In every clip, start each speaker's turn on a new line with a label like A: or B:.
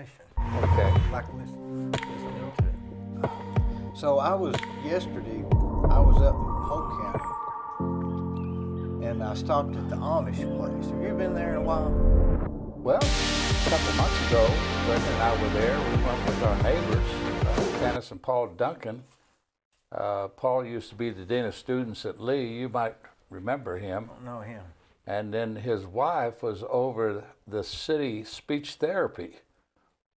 A: Okay.
B: Like listening to it. So yesterday, I was up in Polk County, and I stopped at the Amish place. Have you been there in a while?
A: Well, a couple months ago, Brenda and I were there. We went with our neighbors, Dennis and Paul Duncan. Paul used to be the dean of students at Lee. You might remember him.
B: I don't know him.
A: And then his wife was over the city speech therapy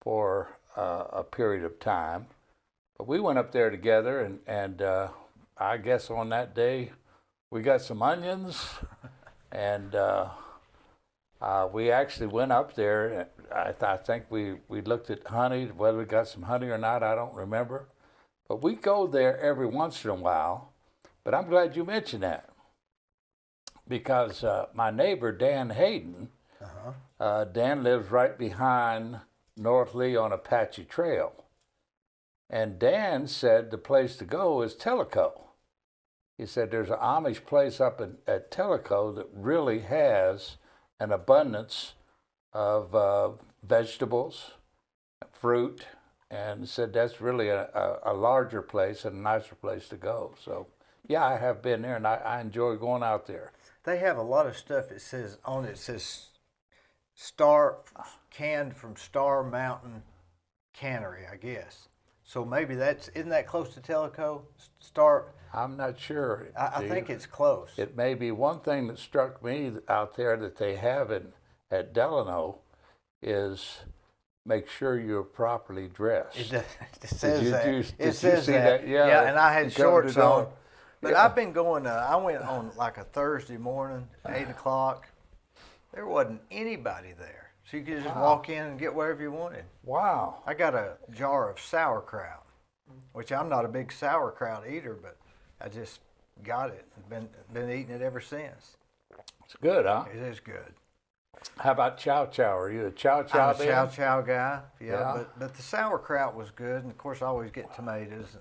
A: for a period of time. But we went up there together, and I guess on that day we got some onions, and we actually went up there. I think we looked at honey, whether we got some honey or not, I don't remember. But we go there every once in a while. But I'm glad you mentioned that, because my neighbor, Dan Hayden, Dan lives right behind North Lee on Apache Trail. And Dan said the place to go is Tellico. He said there's an Amish place up at Tellico that really has an abundance of vegetables, fruit, and said that's really a larger place and a nicer place to go. So, yeah, I have been there, and I enjoy going out there.
B: They have a lot of stuff. It says Star canned from Star Mountain Cannery, I guess. So maybe isn't that close to Tellico? Star.
A: I'm not sure.
B: I think it's close.
A: It may be. One thing that struck me out there that they have at Delano is make sure you're properly dressed.
B: It says that.
A: Did
B: It
A: you
B: says
A: see
B: that.
A: Yeah,
B: and I had shorts on. But
A: Yeah.
B: I've been going, I went on like a Thursday morning, 8 o'clock. There wasn't anybody there. So you could just walk in and get wherever you wanted.
A: Wow.
B: I got a jar of sauerkraut, which I'm not a big sauerkraut eater, but I just got it and been eating it ever since.
A: It's good, huh?
B: It is good.
A: How about chow chow? Are you a chow chow
B: I'm a
A: man?
B: chow chow guy, yeah. But the sauerkraut was good, and of course I always get tomatoes,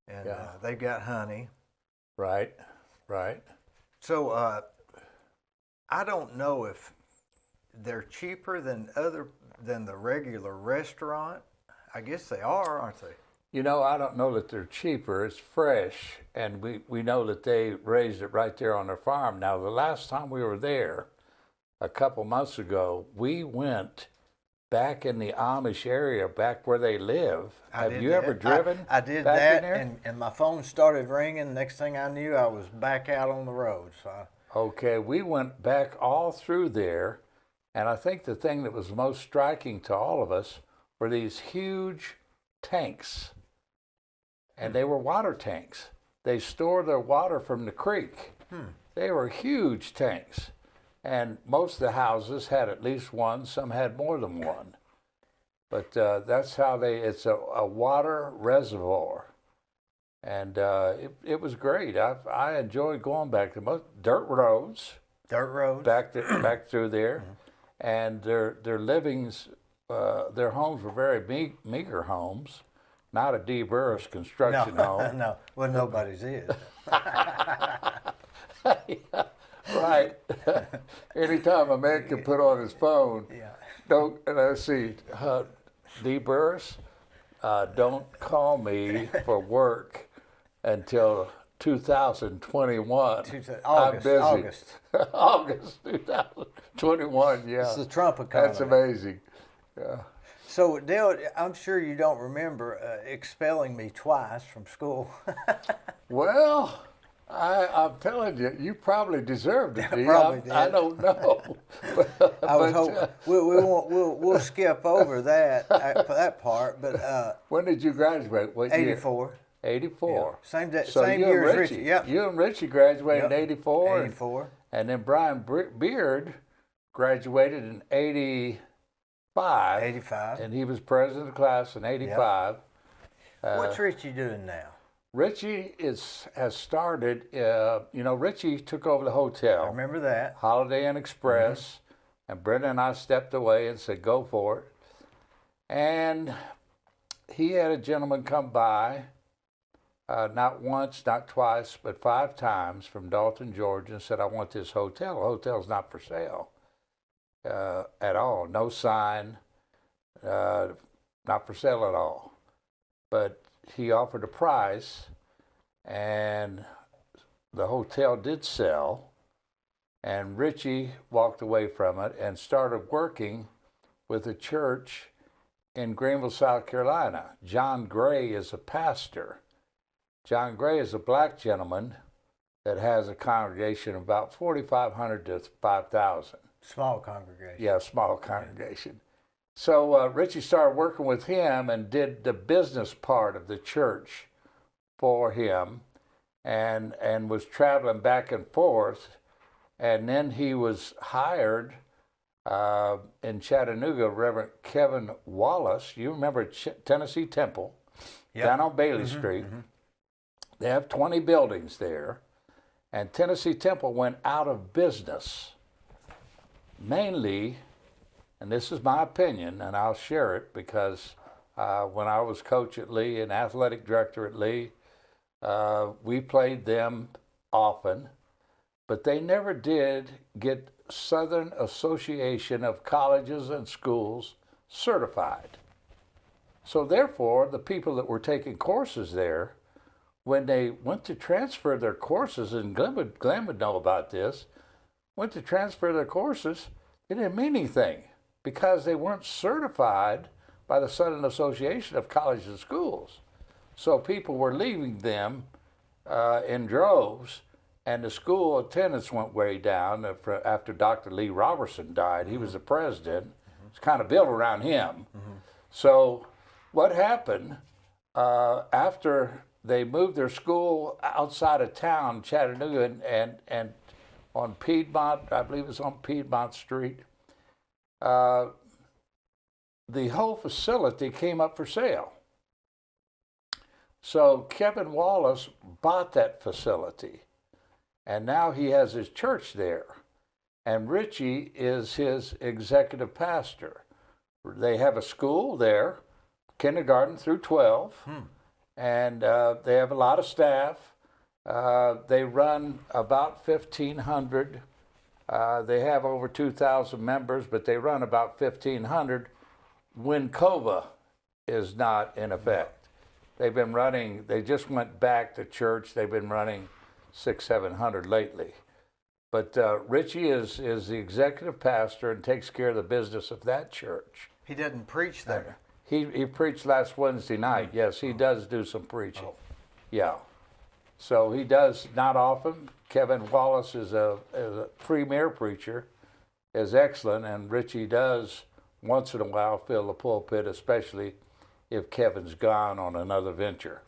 B: and they've got honey.
A: Right, right.
B: So I don't know if they're cheaper than the regular restaurant. I guess they are, aren't they?
A: You know, I don't know that they're cheaper. It's fresh, and we know that they raised it right there on their farm. Now, the last time we were there, a couple months ago, we went back in the Amish area, back where they live. Have you ever driven?
B: I did
A: back
B: that,
A: in there?
B: and my phone started ringing. Next thing I knew, I was back out on the road. So
A: Okay, we went back all through there, and I think the thing that was most striking to all of us were these huge tanks, and they were water tanks. They store their water from the creek. They were huge tanks, and most of the houses had at least one. Some had more than one, but that's how it's a water reservoir. And it was great. I enjoyed going back to most dirt roads.
B: Dirt roads.
A: Back through there, and their livings, their homes were very meager homes, not a D. Burris construction home.
B: No, well, nobody's is.
A: Yeah, right. Anytime a man can put on his phone, let's see, D. Burris, don't call me for work until 2021. I'm busy.
B: August.
A: August 2021, yeah.
B: It's the Trump economy.
A: That's amazing. Yeah.
B: So, Dale, I'm sure you don't remember expelling me twice from school.
A: Well, I'm telling you, you probably deserved it. Dee.
B: Probably did.
A: I don't know.
B: I was hoping we'll skip over that part. But
A: when did you graduate? What year?
B: 84.
A: 84.
B: Yeah. Same day,
A: So
B: same
A: you
B: year
A: and
B: as
A: Richie.
B: Richie. Yep.
A: You and Richie graduated in 84.
B: 84.
A: And then Brian Beard graduated in 85.
B: 85.
A: And he was president of the class in 85.
B: What's Richie doing now?
A: Richie has started, Richie took over the hotel.
B: I remember that.
A: Holiday Inn Express. And Brenda and I stepped away and said, go for it. And he had a gentleman come by, not once, not twice, but 5 times from Dalton, Georgia, and said, I want this hotel. The hotel's not for sale at all. No sign. not for sale at all. But he offered a price, and the hotel did sell, and Richie walked away from it and started working with a church in Greenville, South Carolina. John Gray is a pastor. John Gray is a black gentleman that has a congregation of about 4,500 to 5,000.
B: Small congregation.
A: Yeah, small congregation. So Richie started working with him and did the business part of the church for him, and was traveling back and forth. And then he was hired in Chattanooga, Reverend Kevin Wallace. You remember Tennessee Temple, down on Bailey Street. They have 20 buildings there. And Tennessee Temple went out of business, mainly, and this is my opinion, and I'll share it because when I was coach at Lee and athletic director at Lee, we played them often, but they never did get Southern Association of Colleges and Schools certified. So therefore, the people that were taking courses there, when they went to transfer their courses, and Glenn would know about this, went to transfer their courses, it didn't mean anything because they weren't certified by the Southern Association of Colleges and Schools. So people were leaving them in droves, and the school attendance went way down after Dr. Lee Robertson died. He was the president. It's kind of built around him. So what happened after they moved their school outside of town, Chattanooga, and on Piedmont, I believe it was on Piedmont Street, the whole facility came up for sale. So Kevin Wallace bought that facility, and now he has his church there. And Richie is his executive pastor. They have a school there, kindergarten through 12. And they have a lot of staff. They run about 1,500. They have over 2,000 members, but they run about 1,500 when COVA is not in effect. They've been running, they just went back to church. They've been running 600-700 lately. But Richie is the executive pastor and takes care of the business of that church.
B: He doesn't preach there.
A: He preached last Wednesday night. Yes, he does do some preaching. Yeah. So he does not often. Kevin Wallace is a premier preacher, is excellent, and Richie does once in a while fill the pulpit, especially if Kevin's gone on another venture.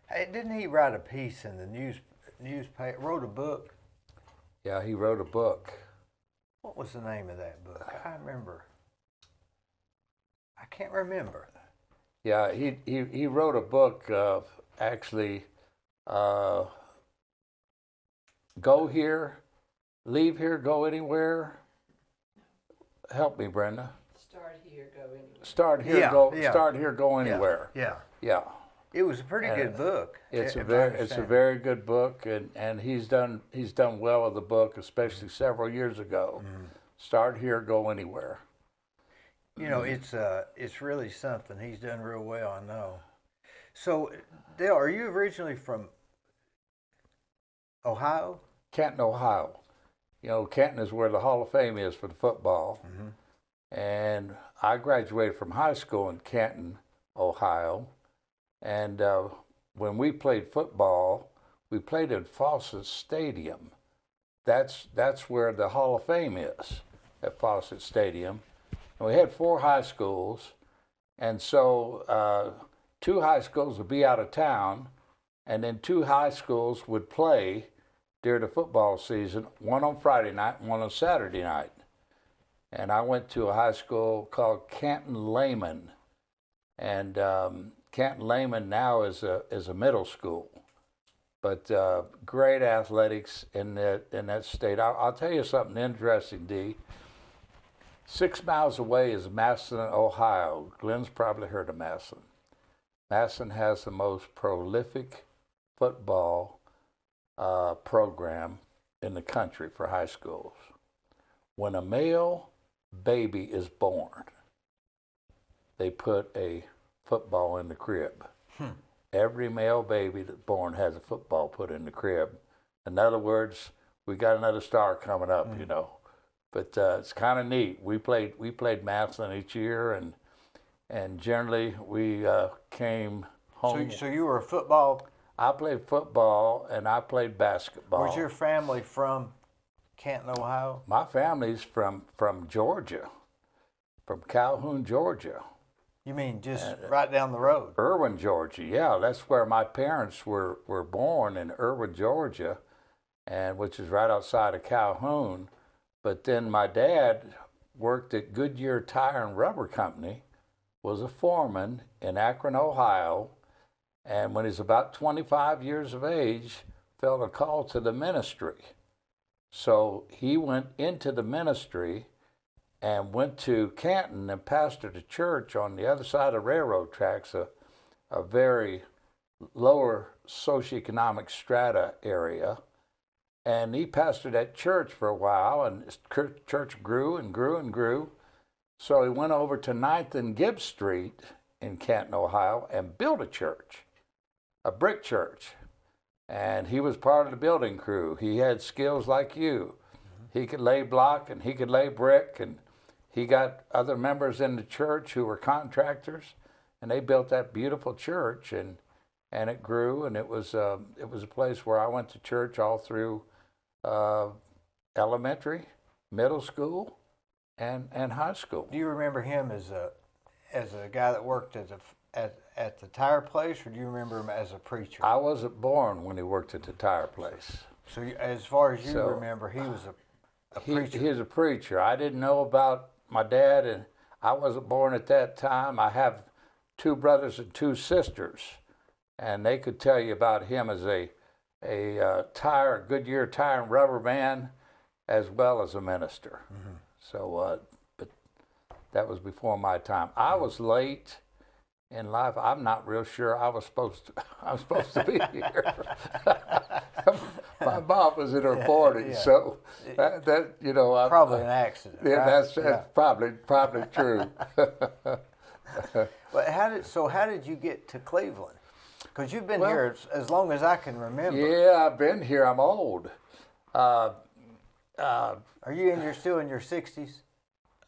B: Hey, didn't he write a piece in the newspaper? Wrote a book?
A: Yeah, he wrote a book.
B: What was the name of that book? I remember. I can't remember.
A: Yeah, he wrote a book, actually, Go Here, Leave Here, Go Anywhere. Help me, Brenda.
C: Start here, go anywhere.
A: Start here, Start here, go anywhere.
B: Yeah. It was a pretty good book.
A: It's a very good book, and he's done well with the book, especially several years ago. Start here, go anywhere.
B: You know, it's really something. He's done real well, I know. So, Dale, are you originally from Ohio?
A: Canton, Ohio. You know, Canton is where the Hall of Fame is for the football. And I graduated from high school in Canton, Ohio. And when we played football, we played in Fawcett Stadium. That's where the Hall of Fame is, at Fawcett Stadium. And we had 4 high schools, and so 2 high schools would be out of town, and then 2 high schools would play during the football season, one on Friday night and one on Saturday night. And I went to a high school called Canton Lehman, and Canton Lehman now is a middle school, but great athletics in that state. I'll tell you something interesting, D. 6 miles away is Massillon, Ohio. Glenn's probably heard of Massillon. Massillon has the most prolific football program in the country for high schools. When a male baby is born, they put a football in the crib. Every male baby that's born has a football put in the crib. In other words, we got another star coming up, you know. But it's kind of neat. We played Massillon each year, and generally we came home.
B: So you were a football.
A: I played football and I played basketball.
B: Was your family from Canton, Ohio?
A: My family's from Georgia, from Calhoun, Georgia.
B: You mean just right down the road?
A: Irwin, Georgia. Yeah, that's where my parents were born, in Irwin, Georgia, and which is right outside of Calhoun. But then my dad worked at Goodyear Tire and Rubber Company, was a foreman in Akron, Ohio, and when he's about 25 years of age, felt a call to the ministry. So he went into the ministry and went to Canton and pastored a church on the other side of railroad tracks, a very lower socioeconomic strata area. And he pastored that church for a while, and his church grew and grew and grew. So he went over to 9th and Gibbs Street in Canton, Ohio, and built a church, a brick church. And he was part of the building crew. He had skills like you. He could lay block and he could lay brick, and he got other members in the church who were contractors, and they built that beautiful church, and it grew, and it was a place where I went to church all through elementary, middle school, and high school.
B: Do you remember him as a guy that worked at the tire place, or do you remember him as a preacher?
A: I wasn't born when he worked at the tire place.
B: So as far as you remember, he was a preacher.
A: He was a preacher. I didn't know about my dad, and I wasn't born at that time. I have 2 brothers and 2 sisters, and they could tell you about him as a Goodyear tire and rubber man, as well as a minister. So, but that was before my time. I was late in life. I'm not real sure I was supposed to be here. My mom was in her 40s, so that you know,
B: probably an accident.
A: Yeah,
B: right?
A: that's probably true.
B: But how did you get to Cleveland? Because you've been here as long as I can remember.
A: Yeah, I've been here. I'm old.
B: Are you still in your 60s?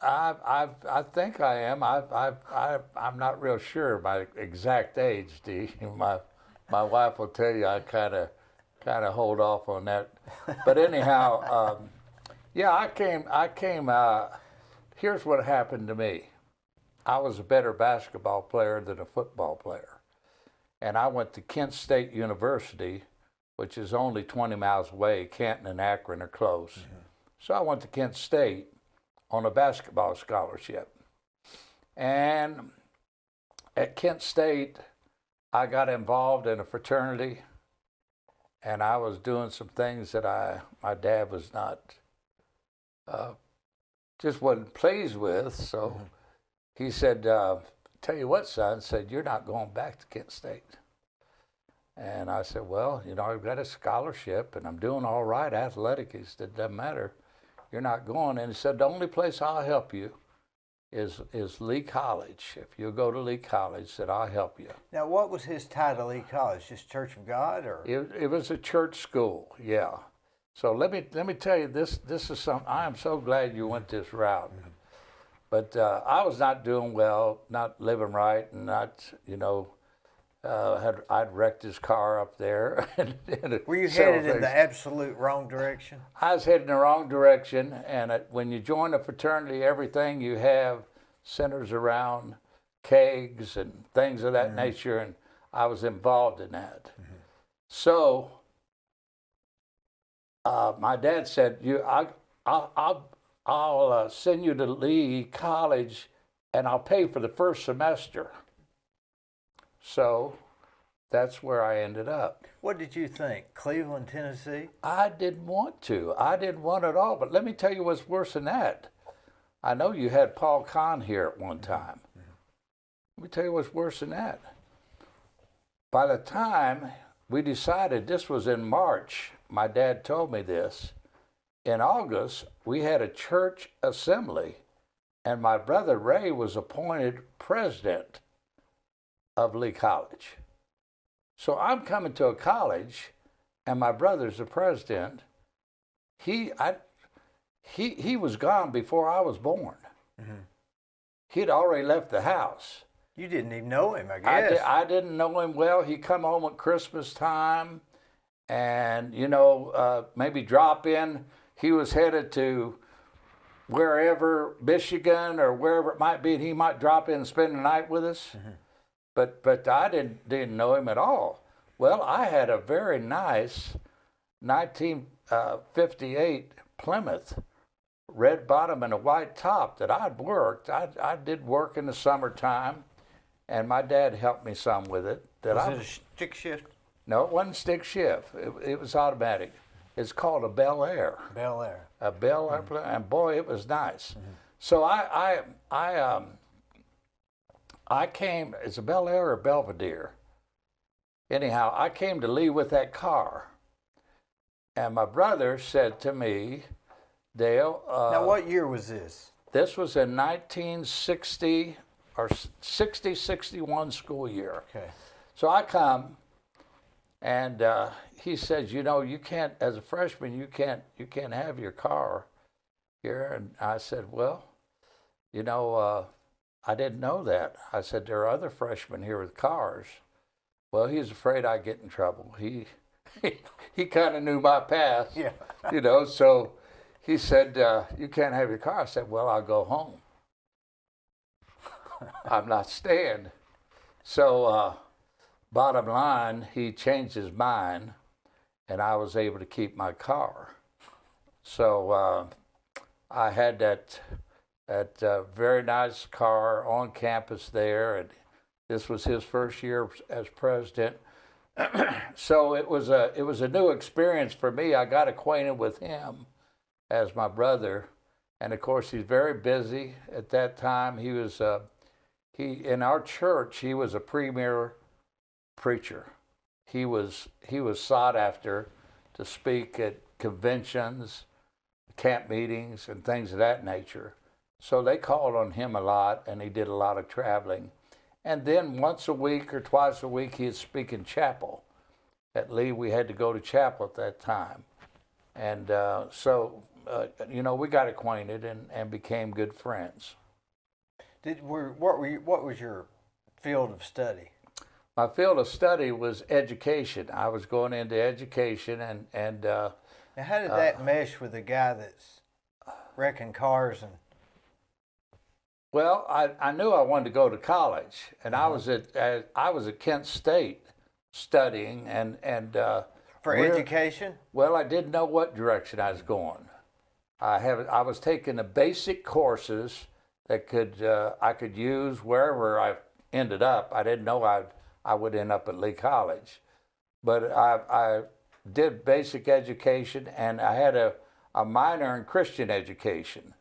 A: I think I am. I'm not real sure my exact age, Dee. My wife will tell you I kind of hold off on that. But anyhow, yeah, I came. Here's what happened to me. I was a better basketball player than a football player, and I went to Kent State University, which is only 20 miles away. Canton and Akron are close, so I went to Kent State on a basketball scholarship. And at Kent State, I got involved in a fraternity, and I was doing some things that my dad was not, just wasn't pleased with. So he said, tell you what, son, said, you're not going back to Kent State. And I said, well, you know, I've got a scholarship and I'm doing all right athletically. He said, it doesn't matter. You're not going. And he said, the only place I'll help you is Lee College. If you'll go to Lee College, said, I'll help you.
B: Now, what was his title at Lee College? Just Church of God, or?
A: It was a church school, yeah. So let me tell you, this is something, I am so glad you went this route. But I was not doing well, not living right, and not, you know, I'd wrecked his car up there.
B: Were you headed in the absolute wrong direction?
A: I was heading in the wrong direction, and when you join a fraternity, everything you have centers around kegs and things of that nature, and I was involved in that. So my dad said, I'll send you to Lee College, and I'll pay for the first semester. So that's where I ended up.
B: What did you think? Cleveland, Tennessee?
A: I didn't want to. I didn't want it at all. But let me tell you what's worse than that. I know you had Paul Kahn here at one time. Let me tell you what's worse than that. By the time we decided, this was in March, my dad told me this, in August, we had a church assembly and my brother Ray was appointed president of Lee College. So I'm coming to a college, and my brother's the president. He was gone before I was born.
B: Mm-hmm.
A: He'd already left the house.
B: You didn't even know him, I guess.
A: I didn't know him well. He come home at Christmas time, and maybe drop in. He was headed to wherever, Michigan or wherever it might be, and he might drop in and spend the night with us. Mm-hmm. But I didn't know him at all. Well, I had a very nice 1958 Plymouth, red bottom and a white top that I'd worked. I did work in the summertime, and my dad helped me some with it.
B: Was it a stick shift?
A: No, it wasn't stick shift. It was automatic. It's called a Bel Air.
B: Bel Air.
A: A Bel Air, mm-hmm. And boy, it was nice. Mm-hmm. So I came. It's a Bel Air or Belvedere. Anyhow, I came to Lee with that car, and my brother said to me, Dale.
B: Now, what year was this?
A: This was in 1960 or 61 school year.
B: Okay.
A: So I come, and he says, you can't, as a freshman, you can't have your car here. And I said, well, I didn't know that. I said, there are other freshmen here with cars. Well, he was afraid I'd get in trouble. He kind of knew my past,
B: yeah.
A: So he said, you can't have your car. I said, well, I'll go home. I'm not staying. So bottom line, he changed his mind, and I was able to keep my car. So I had that very nice car on campus there, and this was his first year as president. So it was a new experience for me. I got acquainted with him as my brother, and of course he's very busy at that time. He was in our church. He was a premier preacher. He was sought after to speak at conventions, camp meetings, and things of that nature. So they called on him a lot, and he did a lot of traveling. And then once a week or twice a week, he'd speak in chapel. At Lee, we had to go to chapel at that time. And we got acquainted and became good friends.
B: What was your field of study?
A: My field of study was education. I was going into education, and
B: now how did that mesh with the guy that's wrecking cars and?
A: Well, I knew I wanted to go to college, and I was at Kent State studying and
B: for education.
A: Well, I didn't know what direction I was going. I was taking the basic courses that I could use wherever I ended up. I didn't know I would end up at Lee College, but I did basic education, and I had a minor in Christian education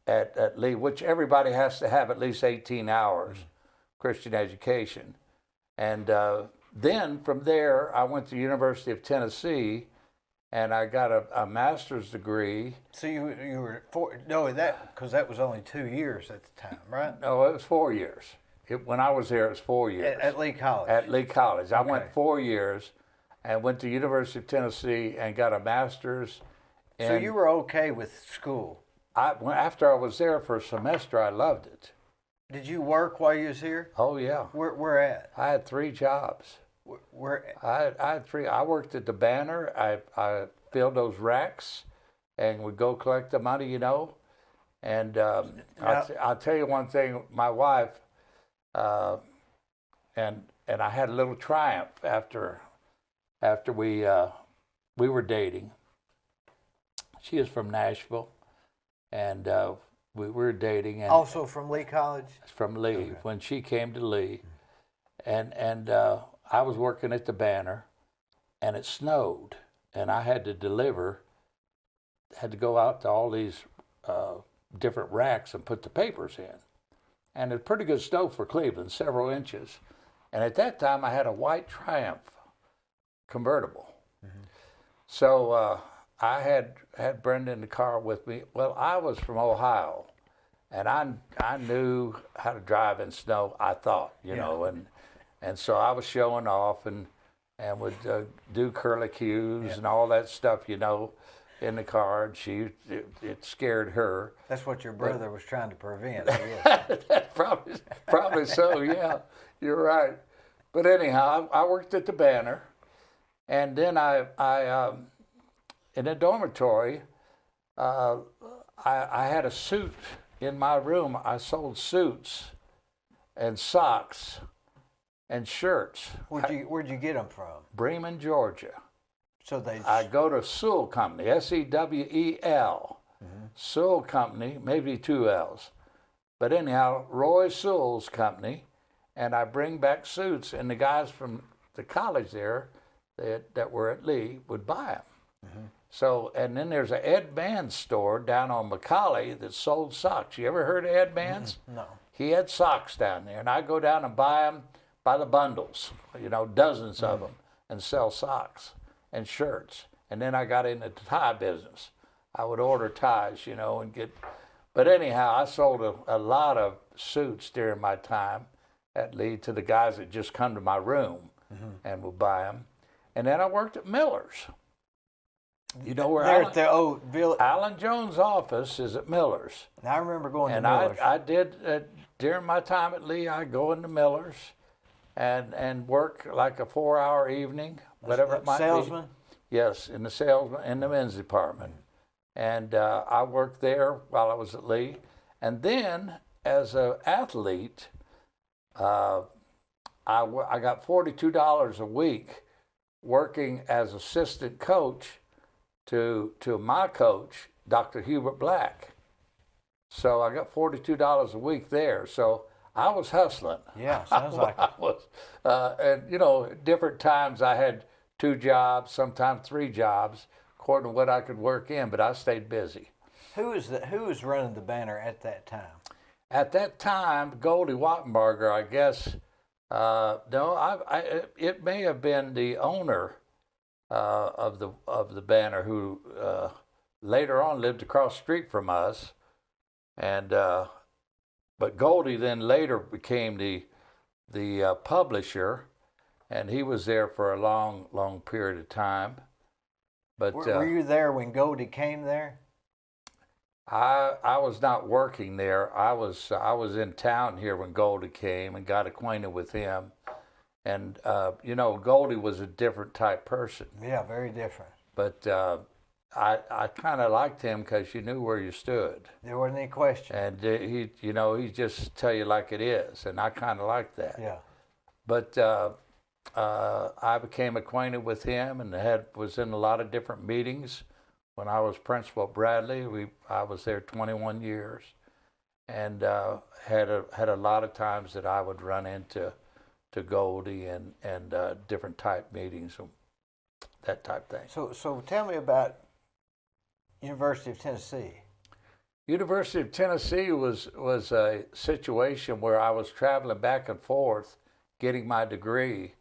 A: at Lee, which everybody has to have at least 18 hours Christian education. And then from there, I went to the University of Tennessee, and I got a master's degree.
B: So you were because that was only 2 years at the time, right?
A: No, it was 4 years. When I was there, it was 4 years.
B: At Lee College?
A: At Lee College.
B: Okay.
A: I went 4 years and went to the University of Tennessee and got a master's.
B: So you were okay with school?
A: After I was there for a semester, I loved it.
B: Did you work while you was here?
A: Oh, yeah.
B: Where at?
A: I had 3 jobs.
B: Where?
A: I had 3. I worked at the Banner. I filled those racks and would go collect the money, And I'll tell you one thing. My wife, and I had a little triumph after we were dating. She is from Nashville, and we were dating. And
B: also from Lee College?
A: From Lee, okay. When she came to Lee. And I was working at the Banner, and it snowed, and I had to go out to all these different racks and put the papers in. And it's pretty good snow for Cleveland, several inches. And at that time, I had a white Triumph convertible. Mm-hmm. So I had Brenda in the car with me. Well, I was from Ohio, and I knew how to drive in snow. I thought, you know, and so I was showing off and would do curlicues and all that stuff, you know, in the car. And it scared her.
B: That's what your brother was trying to prevent, I guess.
A: Probably so. Yeah, you're right. But anyhow, I worked at the Banner, and then I in a dormitory, I had a suit in my room. I sold suits and socks and shirts.
B: Where'd you get them from?
A: Bremen, Georgia.
B: So
A: I go to Sewell Company, Sewell, Sewell Company, maybe 2 L's. But anyhow, Roy Sewell's company, and I bring back suits, and the guys from the college there that were at Lee would buy them. So, and then there's a Ed Band's store down on McCauley that sold socks. You ever heard of Ed Band's?
B: No.
A: He had socks down there, and I go down and buy them by the bundles, you know, dozens of them, and sell socks and shirts. And then I got into the tie business. I would order ties, you know, and get. But anyhow, I sold a lot of suits during my time at Lee to the guys that just come to my room and would buy them. And then I worked at Miller's. You know where
B: They're at the old village.
A: Alan Jones' office is at Miller's.
B: I remember going
A: And
B: to Miller's.
A: I did, during my time at Lee, I'd go into Miller's and work like a 4-hour evening, whatever it might
B: salesman?
A: be. Yes, in the men's department. And I worked there while I was at Lee. And then, as an athlete, I got $42 a week working as assistant coach to my coach, Dr. Hubert Black. So I got $42 a week there. So I was hustling.
B: Yeah, sounds like
A: I was, and you know, different times I had 2 jobs, sometimes 3 jobs, according to what I could work in. But I stayed busy.
B: Who was running the Banner at that time?
A: At that time, Goldie Wattenberger, I guess. No, it may have been the owner of the Banner, who later on lived across the street from us, and but Goldie then later became the publisher, and he was there for a long period of time. But
B: Were you there when Goldie came there?
A: I was not working there. I was in town here when Goldie came and got acquainted with him. And, you know, Goldie was a different type person.
B: Yeah, very different.
A: But I kind of liked him because you knew where you stood.
B: There wasn't any question.
A: And he just tell you like it is. And I kind of liked that.
B: Yeah.
A: But I became acquainted with him and was in a lot of different meetings. When I was principal at Bradley, I was there 21 years, and had a lot of times that I would run into Goldie and different type meetings, that type thing.
B: So tell me about University of Tennessee.
A: University of Tennessee was a situation where I was traveling back and forth, getting my degree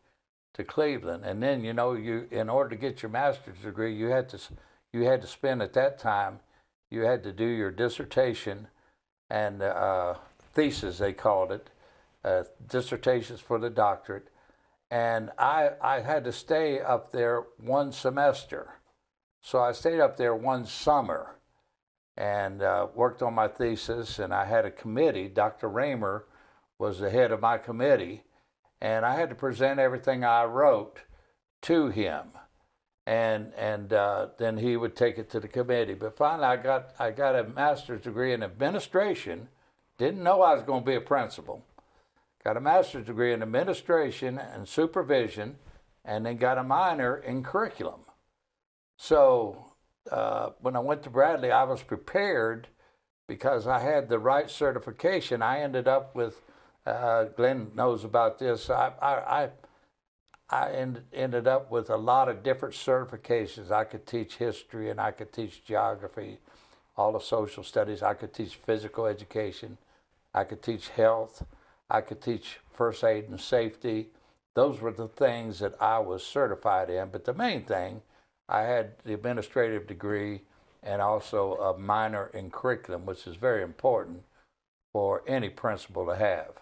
A: to Cleveland, and then you know in order to get your master's degree, you had to spend at that time, you had to do your dissertation and thesis, they called it, dissertations for the doctorate. And I had to stay up there 1 semester. So I stayed up there 1 summer and worked on my thesis, and I had a committee. Dr. Raymer was the head of my committee, and I had to present everything I wrote to him. And then he would take it to the committee. But finally, I got a master's degree in administration. Didn't know I was going to be a principal. Got a master's degree in administration and supervision, and then got a minor in curriculum. So when I went to Bradley, I was prepared because I had the right certification. I ended up with, Glenn knows about this. I ended up with a lot of different certifications. I could teach history and I could teach geography, all the social studies. I could teach physical education. I could teach health. I could teach first aid and safety. Those were the things that I was certified in. But the main thing, I had the administrative degree and also a minor in curriculum, which is very important for any principal to have.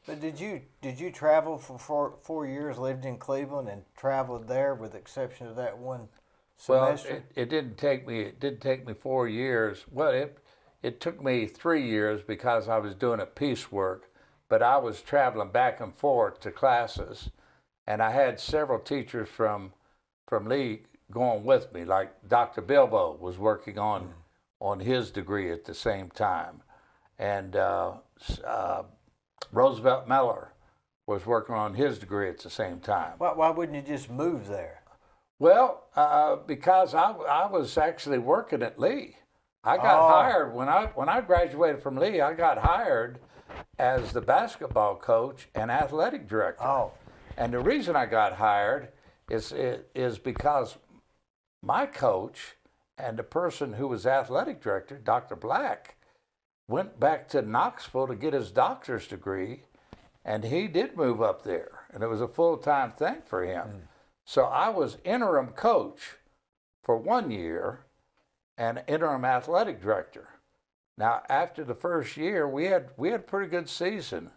B: But did you travel for 4 years, lived in Cleveland, and traveled there with the exception of that one semester?
A: Well, it didn't take me 4 years. Well, it took me 3 years because I was doing a piecework, but I was traveling back and forth to classes, and I had several teachers from Lee going with me. Like Dr. Bilbo was working on his degree at the same time, and Roosevelt Miller was working on his degree at the same time.
B: Why wouldn't you just move there?
A: Well, because I was actually working at Lee. I got hired when I graduated from Lee. I got hired as the basketball coach and athletic director.
B: Oh,
A: And the reason I got hired is because my coach and the person who was athletic director, Dr. Black, went back to Knoxville to get his doctor's degree, and he did move up there, and it was a full-time thing for him. So I was interim coach for 1 year and interim athletic director. Now, after the first year, we had a pretty good season,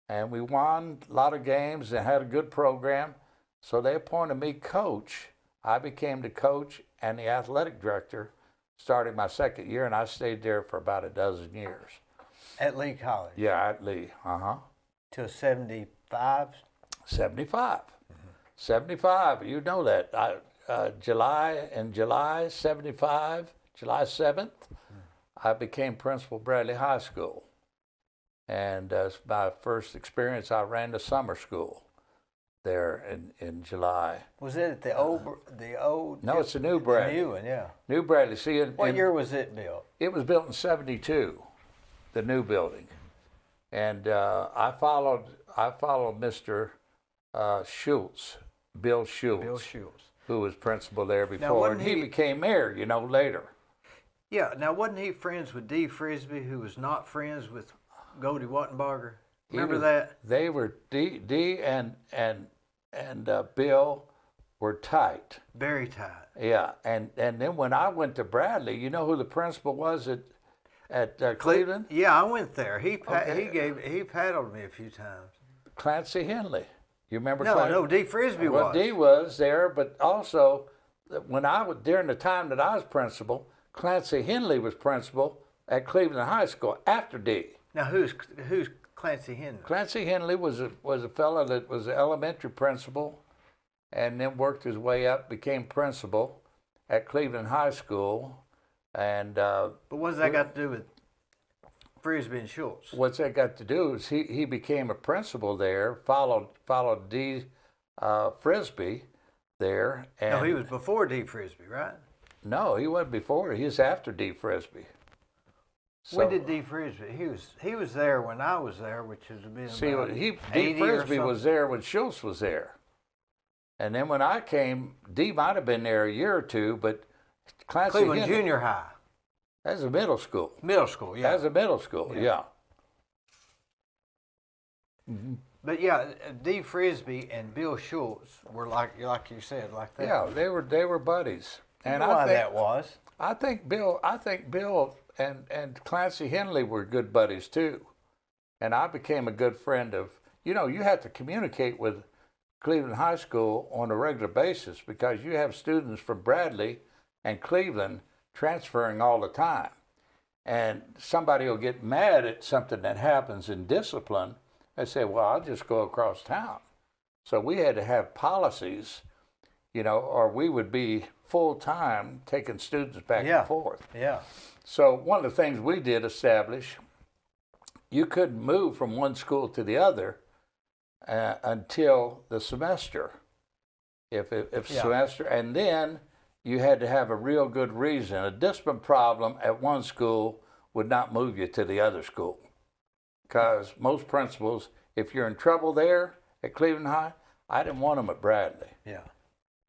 A: and we won a lot of games and had a good program. So they appointed me coach. I became the coach and the athletic director starting my second year, and I stayed there for about a dozen years.
B: at Lee College.
A: Yeah, at Lee.
B: Till 75?
A: 75. 75, you know that. July 75, July 7th, I became principal of Bradley High School. And my first experience, I ran the summer school there in July.
B: Was it at the old?
A: No, it's a new Bradley.
B: The new one, yeah.
A: New Bradley. See,
B: What year was it built?
A: It was built in 72, the new building. And I followed Mr. Schultz, Bill Schultz.
B: Bill Schultz.
A: Who was principal there before, and he became mayor, later.
B: Yeah. Now, wasn't he friends with Dee Frisbee, who was not friends with Goldie Wattenbarger? Remember that?
A: They were Dee and Bill were tight.
B: Very tight.
A: Yeah, and then when I went to Bradley, you know who the principal was at Cleveland?
B: Yeah, I went there. He paddled me a few times.
A: Clancy Henley. You remember?
B: No, Dee Frisbee was.
A: Well, Dee was there, but also during the time that I was principal, Clancy Henley was principal at Cleveland High School after Dee.
B: Now, who's Clancy Henley?
A: Clancy Henley was a fellow that was an elementary principal, and then worked his way up, became principal at Cleveland High School, and.
B: But what does that got to do with Frisbee and Schultz?
A: What's that got to do is he became a principal there, followed Dee Frisbee there. And
B: No, he was before Dee Frisbee, right?
A: No, he wasn't before. He was after Dee Frisbee. So,
B: When did Dee Frisbee? He was there when I was there, which has been about
A: Dee
B: 80 or
A: Frisbee was
B: something.
A: there when Schultz was there. And then when I came, Dee might have been there a year or two, but Clancy
B: Cleveland
A: Henley,
B: Junior High.
A: That's a middle school.
B: Middle school, yeah.
A: That's a middle school, yeah.
B: But yeah, Dee Frisbee and Bill Schultz were like you said, like that.
A: Yeah, they were buddies. And
B: Why that was?
A: I think Bill and Clancy Henley were good buddies too. And I became a good friend of, you have to communicate with Cleveland High School on a regular basis because you have students from Bradley and Cleveland transferring all the time. And somebody will get mad at something that happens in discipline and say, well, I'll just go across town. So we had to have policies, or we would be full-time taking students back and forth.
B: Yeah.
A: So one of the things we did establish, you couldn't move from one school to the other until the semester. Semester, and then you had to have a real good reason. A discipline problem at one school would not move you to the other school. Because most principals, if you're in trouble there at Cleveland High, I didn't want them at Bradley.
B: Yeah.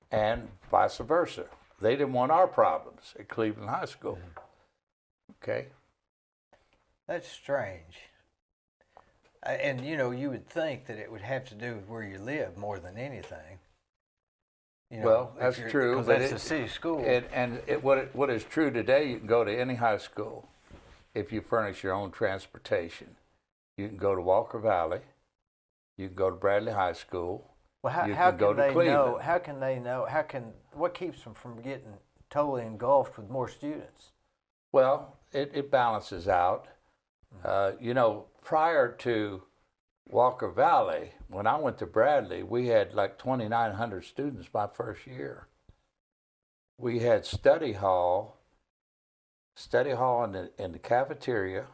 A: And vice versa. They didn't want our problems at Cleveland High School. Okay?
B: That's strange. And you would think that it would have to do with where you live more than anything.
A: Well, that's true.
B: Because that's a city school.
A: What is true today, you can go to any high school if you furnish your own transportation. You can go to Walker Valley. You can go to Bradley High School.
B: Well,
A: You
B: how
A: can go
B: can
A: to
B: they know?
A: Cleveland.
B: How can they know? What keeps them from getting totally engulfed with more students?
A: Well, it balances out. You know, prior to Walker Valley, when I went to Bradley, we had like 2,900 students my first year. We had study hall in the cafeteria,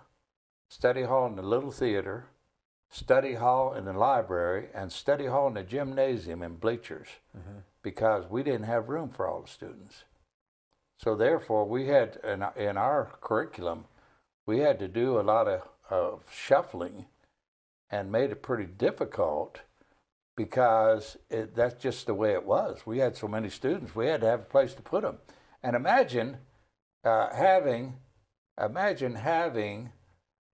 A: study hall in the little theater, study hall in the library, and study hall in the gymnasium and bleachers, because we didn't have room for all the students. So therefore, we had, in our curriculum, we had to do a lot of shuffling, and made it pretty difficult, because that's just the way it was. We had so many students, we had to have a place to put them. And imagine having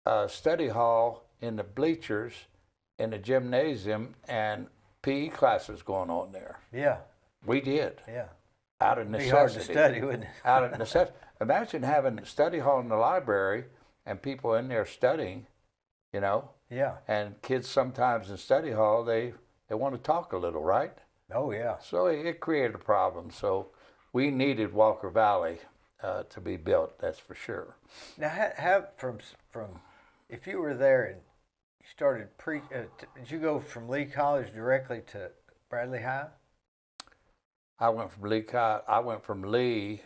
A: a study hall in the bleachers, in the gymnasium, and PE classes going on there.
B: Yeah,
A: We did,
B: yeah.
A: out of
B: It'd
A: necessity.
B: be hard to study, wouldn't it?
A: Out of necessity. Imagine having a study hall in the library and people in there studying, you know.
B: Yeah.
A: And kids sometimes in study hall, they want to talk a little, right?
B: Oh, yeah.
A: So it created a problem. So we needed Walker Valley to be built, that's for sure.
B: Now, from if you were there and you started did you go from Lee College directly to Bradley High?
A: I went from Lee.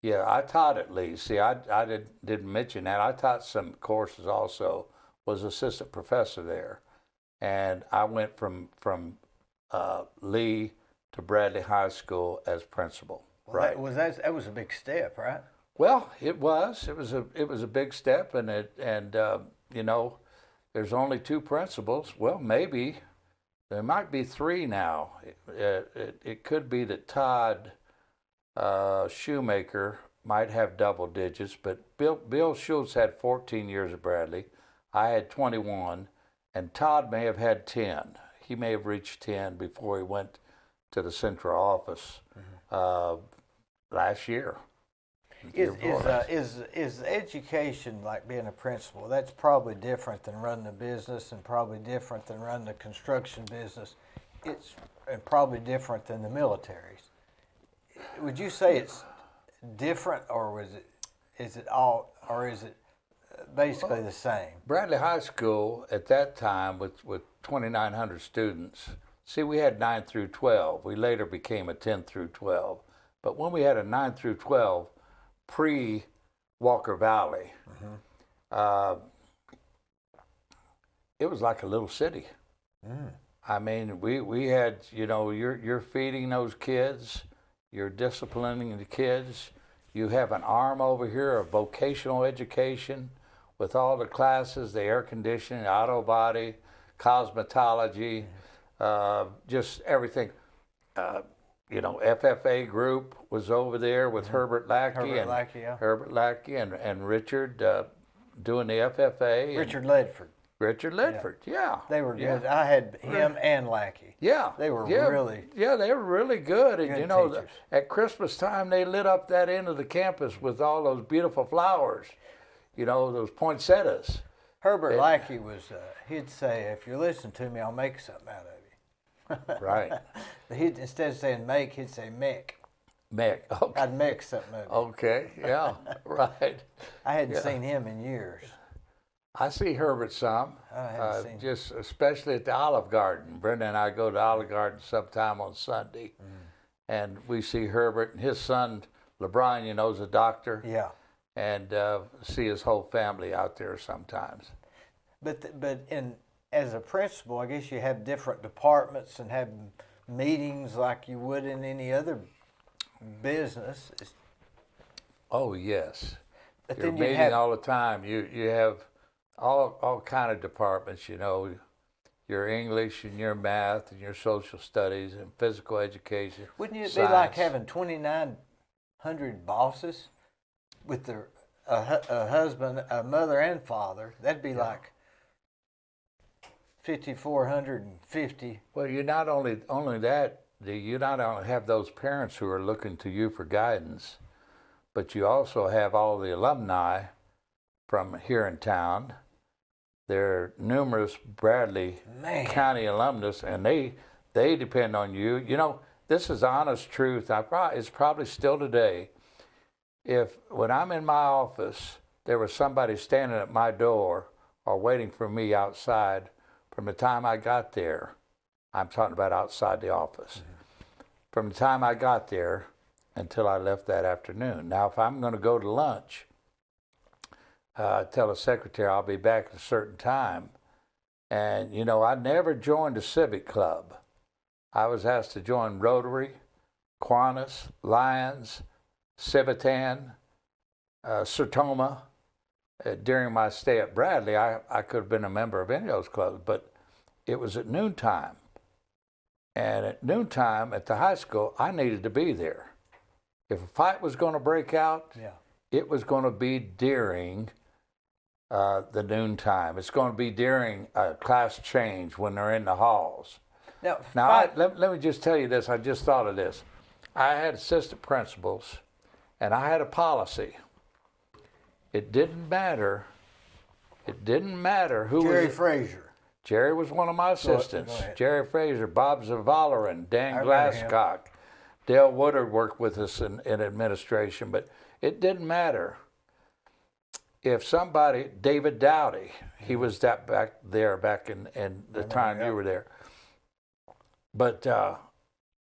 A: Yeah, I taught at Lee. See, I didn't mention that. I taught some courses also. Was assistant professor there, and I went from Lee to Bradley High School as principal.
B: Well,
A: right.
B: That was a big step, right?
A: Well, it was a big step, and you know, there's only two principals. Well, maybe there might be three now. It could be that Todd Shoemaker might have double digits, but Bill Schultz had 14 years at Bradley. I had 21, and Todd may have had 10. He may have reached 10 before he went to the central office last year.
B: Is education like being a principal? That's probably different than running a business, and probably different than running a construction business. And probably different than the militaries. Would you say it's different, or is it basically the same?
A: Bradley High School at that time, with 2,900 students, see, we had 9 through 12. We later became a 10 through 12. But when we had a 9 through 12, pre-Walker Valley, it was like a little city. I mean, we had, you know, you're feeding those kids, you're disciplining the kids. You have an arm over here of vocational education with all the classes, the air conditioning, auto body, cosmetology, just everything. You know, FFA group was over there with Herbert Lackey and Richard doing the FFA.
B: Richard Ledford.
A: Richard Ledford, yeah.
B: They were good. I had him and Lackey.
A: Yeah.
B: They were really
A: Yeah, they were really good. And
B: good
A: you know,
B: teachers.
A: at Christmas time, they lit up that end of the campus with all those beautiful flowers, you know, those poinsettias.
B: Herbert Lackey was, he'd say, if you listen to me, I'll make something out of you.
A: Right.
B: But instead of saying make, he'd say make.
A: Make, okay.
B: I'd make something of you.
A: Okay, yeah, right.
B: I hadn't seen him in years.
A: I see Herbert some,
B: I haven't seen him.
A: just especially at the Olive Garden. Brenda and I go to Olive Garden sometime on Sunday, and we see Herbert and his son, LeBron, you know, is a doctor.
B: Yeah.
A: And see his whole family out there sometimes.
B: But as a principal, I guess you have different departments and have meetings like you would in any other business.
A: Oh yes,
B: But
A: you're
B: then you
A: meeting
B: have
A: all the time. You have all kind of departments. You know, your English and your math and your social studies and physical education.
B: Wouldn't it
A: science.
B: be like having 2,900 bosses with a husband, a mother, and father? That'd be like 5,450.
A: Well, you not only that. You not only have those parents who are looking to you for guidance, but you also have all the alumni from here in town They're numerous Bradley
B: Man.
A: County alumnus, and they depend on you. You know, this is honest truth. It's probably still today. If when I'm in my office, there was somebody standing at my door or waiting for me outside, from the time I got there, I'm talking about outside the office, from the time I got there until I left that afternoon. Now, if I'm going to go to lunch, tell the secretary I'll be back at a certain time. And, you know, I never joined a civic club. I was asked to join Rotary, Kiwanis, Lions, Civitan, Sertoma. During my stay at Bradley, I could have been a member of any of those clubs, but it was at noontime. And at noontime at the high school, I needed to be there. If a fight was going to break out, it was going to be during the noontime. It's going to be during a class change when they're in the halls. Now let me just tell you this. I just thought of this. I had assistant principals, and I had a policy. It didn't matter. It didn't matter who
B: Jerry
A: was.
B: Frazier.
A: Jerry was one of my assistants.
B: Go ahead.
A: Jerry Frazier, Bob Zavalarin, Dan
B: I remember him.
A: Glasscock. Dale Woodard worked with us in administration, but it didn't matter. If somebody, David Dowdy, he was back in the time you were there. But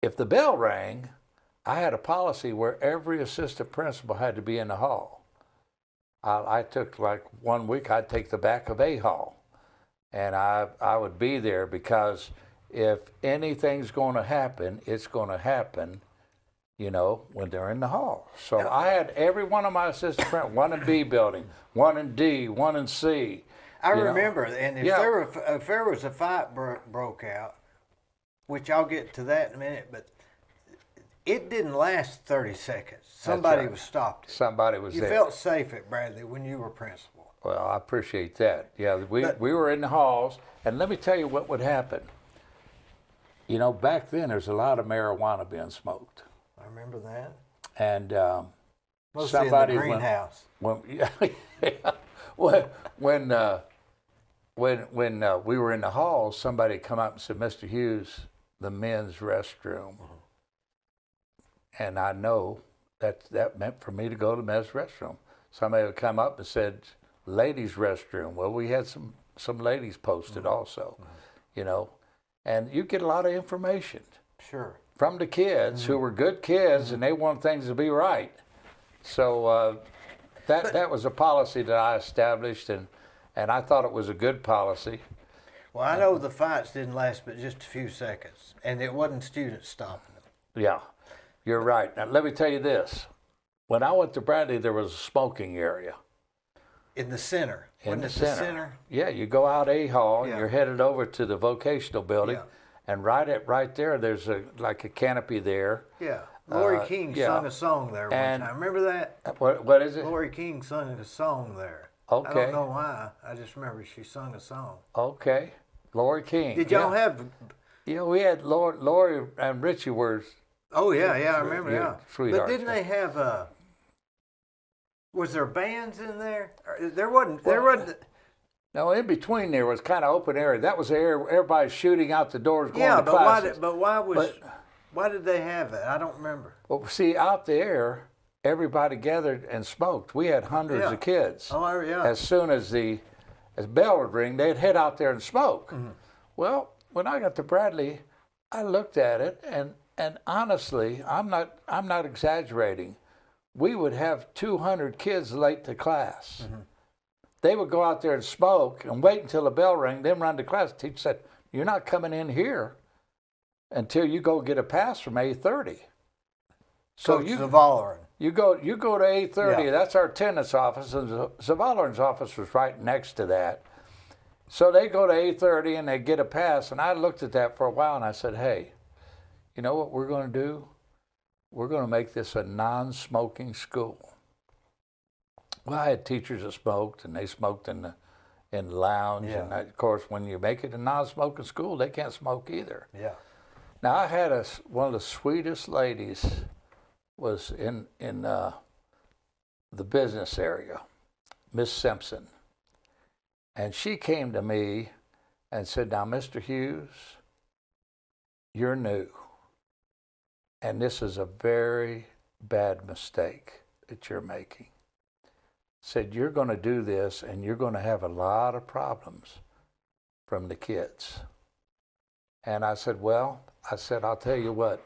A: if the bell rang, I had a policy where every assistant principal had to be in the hall. I took like 1 week, I'd take the back of a hall. And I would be there because if anything's going to happen, it's going to happen, you know, when they're in the hall. So I had every one of my assistant principals, one in B building, one in D, one in C.
B: I remember, and if there was a fight broke out, which I'll get to that in a minute, but it didn't last 30 seconds. Somebody was stopped.
A: Somebody was there.
B: You felt safe at Bradley when you were principal.
A: Well, I appreciate that. Yeah, we were in the halls, and let me tell you what would happen. You know, back then there's a lot of marijuana being smoked.
B: I remember that.
A: And
B: Mostly
A: somebody
B: in the greenhouse.
A: when we were in the hall, somebody come up and said, "Mr. Hughes, the men's restroom." And I know that meant for me to go to the men's restroom. Somebody would come up and said, "Ladies' restroom." Well, we had some ladies posted also, you know, and you get a lot of information.
B: Sure.
A: From the kids who were good kids and they want things to be right. So that was a policy that I established, and I thought it was a good policy.
B: Well, I know the fights didn't last but just a few seconds, and it wasn't students stopping them.
A: Yeah, you're right. Now, let me tell you this. When I went to Bradley, there was a smoking area.
B: In the center.
A: In the
B: Wasn't it
A: center. Yeah, you go out A hall, and
B: Yeah.
A: you're headed over to the vocational building,
B: Yeah.
A: and right there, there's like a canopy there.
B: Yeah. Lori King
A: yeah.
B: sung a song there one
A: And-
B: time. Remember that?
A: What is it?
B: Lori King sung a song there.
A: Okay.
B: I don't know why. I just remember she sung a song.
A: Okay. Lori King.
B: Did y'all
A: yeah.
B: have?
A: Yeah, we had Lori and Richie were.
B: Oh yeah, I remember.
A: Yeah,
B: Yeah.
A: sweethearts.
B: But didn't they have? Was there bands in there? There wasn't. There wasn't.
A: No, in between there was kind of open area. That was the area where everybody shooting out the doors going
B: Yeah,
A: to
B: but
A: classes.
B: why did they have it? I don't remember.
A: Well, see, out there, everybody gathered and smoked. We had hundreds
B: Yeah.
A: of kids.
B: Oh, yeah.
A: As soon as bell would ring, they'd head out there and smoke.
B: Mm-hmm.
A: Well, when I got to Bradley, I looked at it, and honestly, I'm not exaggerating. We would have 200 kids late to class.
B: Mm-hmm.
A: They would go out there and smoke and wait until the bell rang, then run to class. The teacher said, "You're not coming in here until you go get a pass from 8:30." So
B: Coach Zavalarin.
A: you go to 8:30.
B: Yeah.
A: That's our attendance office, and Zavalarin's office was right next to that. So they go to 8:30 and they get a pass. And I looked at that for a while and I said, "Hey, you know what we're going to do? We're going to make this a non-smoking school." Well, I had teachers that smoked, and they smoked in the lounge.
B: Yeah.
A: And of course, when you make it a non-smoking school, they can't smoke either.
B: Yeah.
A: Now, I had one of the sweetest ladies was in the business area, Miss Simpson. And she came to me and said, now, Mr. Hughes, you're new. And this is a very bad mistake that you're making. Said, you're going to do this and you're going to have a lot of problems from the kids. And I said, well, I'll tell you what,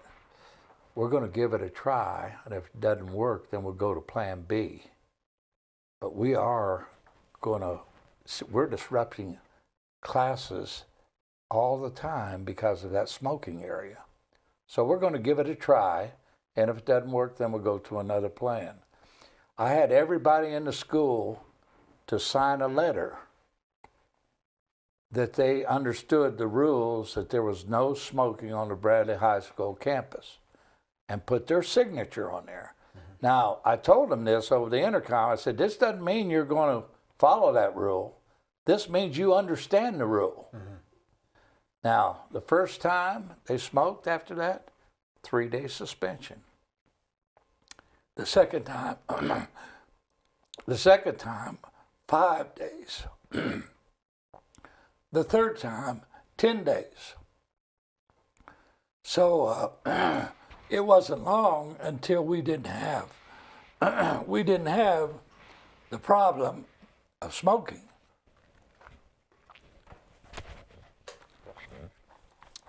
A: we're going to give it a try. And if it doesn't work, then we'll go to plan B. But we're disrupting classes all the time because of that smoking area. So we're going to give it a try, and if it doesn't work, then we'll go to another plan. I had everybody in the school to sign a letter that they understood the rules, that there was no smoking on the Bradley High School campus, and put their signature on there. Mm-hmm. Now, I told them this over the intercom. I said, this doesn't mean you're going to follow that rule. This means you understand the rule. Mm-hmm. Now, the first time they smoked after that, 3-day suspension. The second time, 5 days. The third time, 10 days. So it wasn't long until we didn't have the problem of smoking.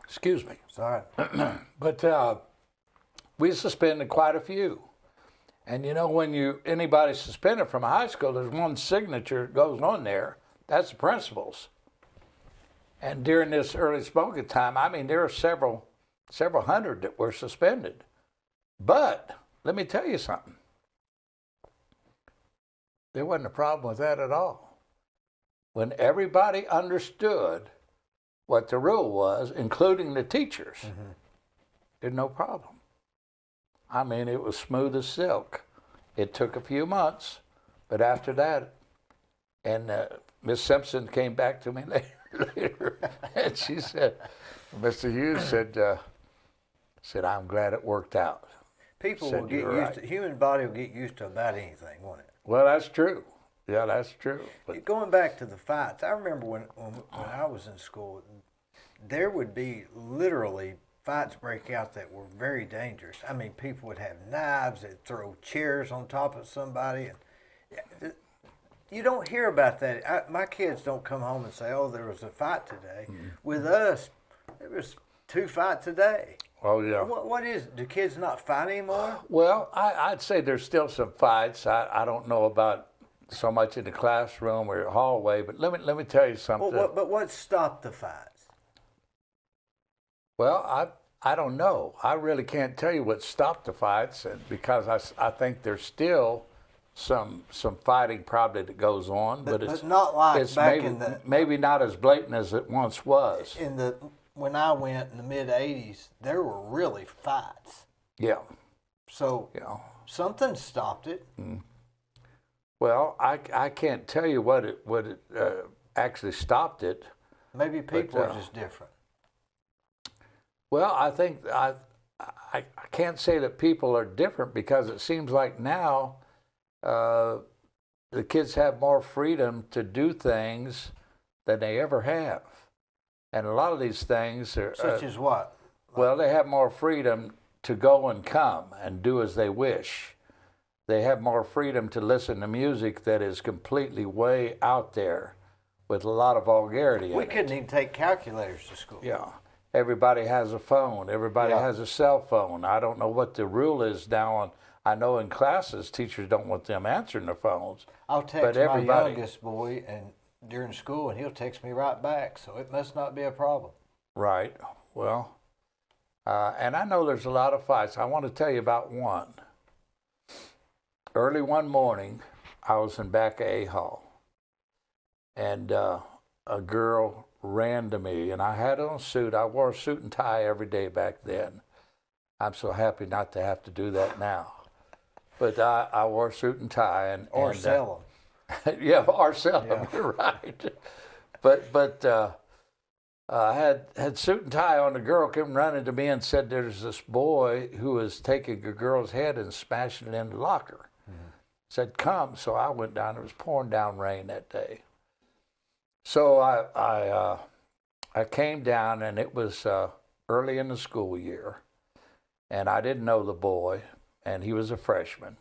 A: Excuse me.
B: Sorry.
A: But we suspended quite a few. And you know, when anybody's suspended from a high school, there's one signature that goes on there. That's the principal's. And during this early smoking time, I mean, there were several hundred that were suspended. But let me tell you something. There wasn't a problem with that at all. When everybody understood what the rule was, including the teachers, mm-hmm. there's no problem. I mean, it was smooth as silk. It took a few months, but after that, and Miss Simpson came back to me later, and she said, Mr. Hughes said, I'm glad it worked out.
B: People will get used to, human body will get used to about anything, won't it?
A: Well, that's true. Yeah, that's true.
B: But going back to the fights, I remember when I was in school, there would be literally fights break out that were very dangerous. I mean, people would have knives, they'd throw chairs on top of somebody. And you don't hear about that. My kids don't come home and say, oh, there was a fight today. Mm-hmm. With us, there was 2 fights a day.
A: Oh, yeah.
B: What is, do kids not fight anymore?
A: Well, I'd say there's still some fights. I don't know about so much in the classroom or hallway, but let me tell you something.
B: Well, but what stopped the fights?
A: Well, I don't know. I really can't tell you what stopped the fights, because I think there's still some fighting probably that goes on, but it's
B: not like
A: it's
B: back in the
A: maybe not as blatant as it once was.
B: When I went in the mid '80s, there were really fights.
A: Yeah.
B: So something stopped it.
A: Mm. Well, I can't tell you what it actually stopped it.
B: Maybe people are just different.
A: Well, I think I can't say that people are different, because it seems like now the kids have more freedom to do things than they ever have. And a lot of these things are...
B: Such as what?
A: Well, they have more freedom to go and come and do as they wish. They have more freedom to listen to music that is completely way out there with a lot of vulgarity in it.
B: We couldn't even take calculators to school.
A: Yeah. Everybody has a phone. Everybody has a cell phone. I don't know what the rule is now. I know in classes, teachers don't want them answering their phones.
B: I'll text my youngest boy during school, and he'll text me right back, so it must not be a problem.
A: Right. Well, and I know there's a lot of fights. I want to tell you about one. Early one morning, I was in back of A Hall, and a girl ran to me, and I had on a suit. I wore a suit and tie every day back then. I'm so happy not to have to do that now. But I wore a suit and tie.
B: Or sell them.
A: Yeah, or sell them, you're right. But I had suit and tie on. The girl came running to me and said, there's this boy who was taking a girl's head and smashing it in the locker. Mm-hmm. Said, come. So I went down. It was pouring down rain that day. So I came down, and it was early in the school year, and I didn't know the boy, and he was a freshman.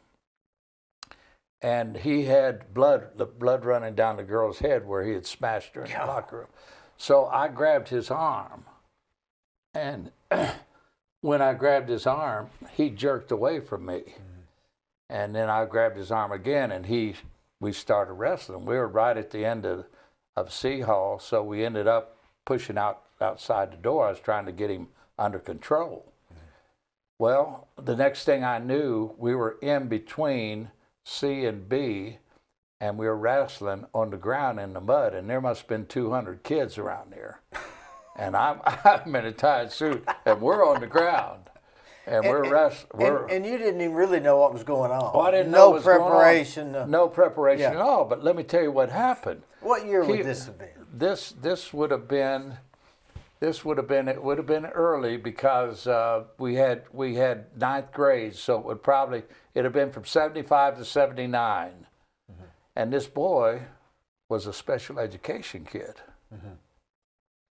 A: And he had the blood running down the girl's head where he had smashed her in the locker room. So I grabbed his arm, and when I grabbed his arm, he jerked away from me. And then I grabbed his arm again, and we started wrestling. We were right at the end of C Hall, so we ended up pushing outside the door. I was trying to get him under control. Well, the next thing I knew, we were in between C and B, and we were wrestling on the ground in the mud, and there must have been 200 kids around there. And I'm in a tight suit, and we're on the ground, and we're wrestling.
B: And you didn't even really know what was going on.
A: Oh, I didn't know what was
B: preparation.
A: Going on. No preparation at all. But let me tell you what happened.
B: What year would this have been?
A: This would have been. It would have been early because we had ninth grade, so it'd have been from 75 to 79. Mm-hmm. And this boy was a special education kid. Mm-hmm.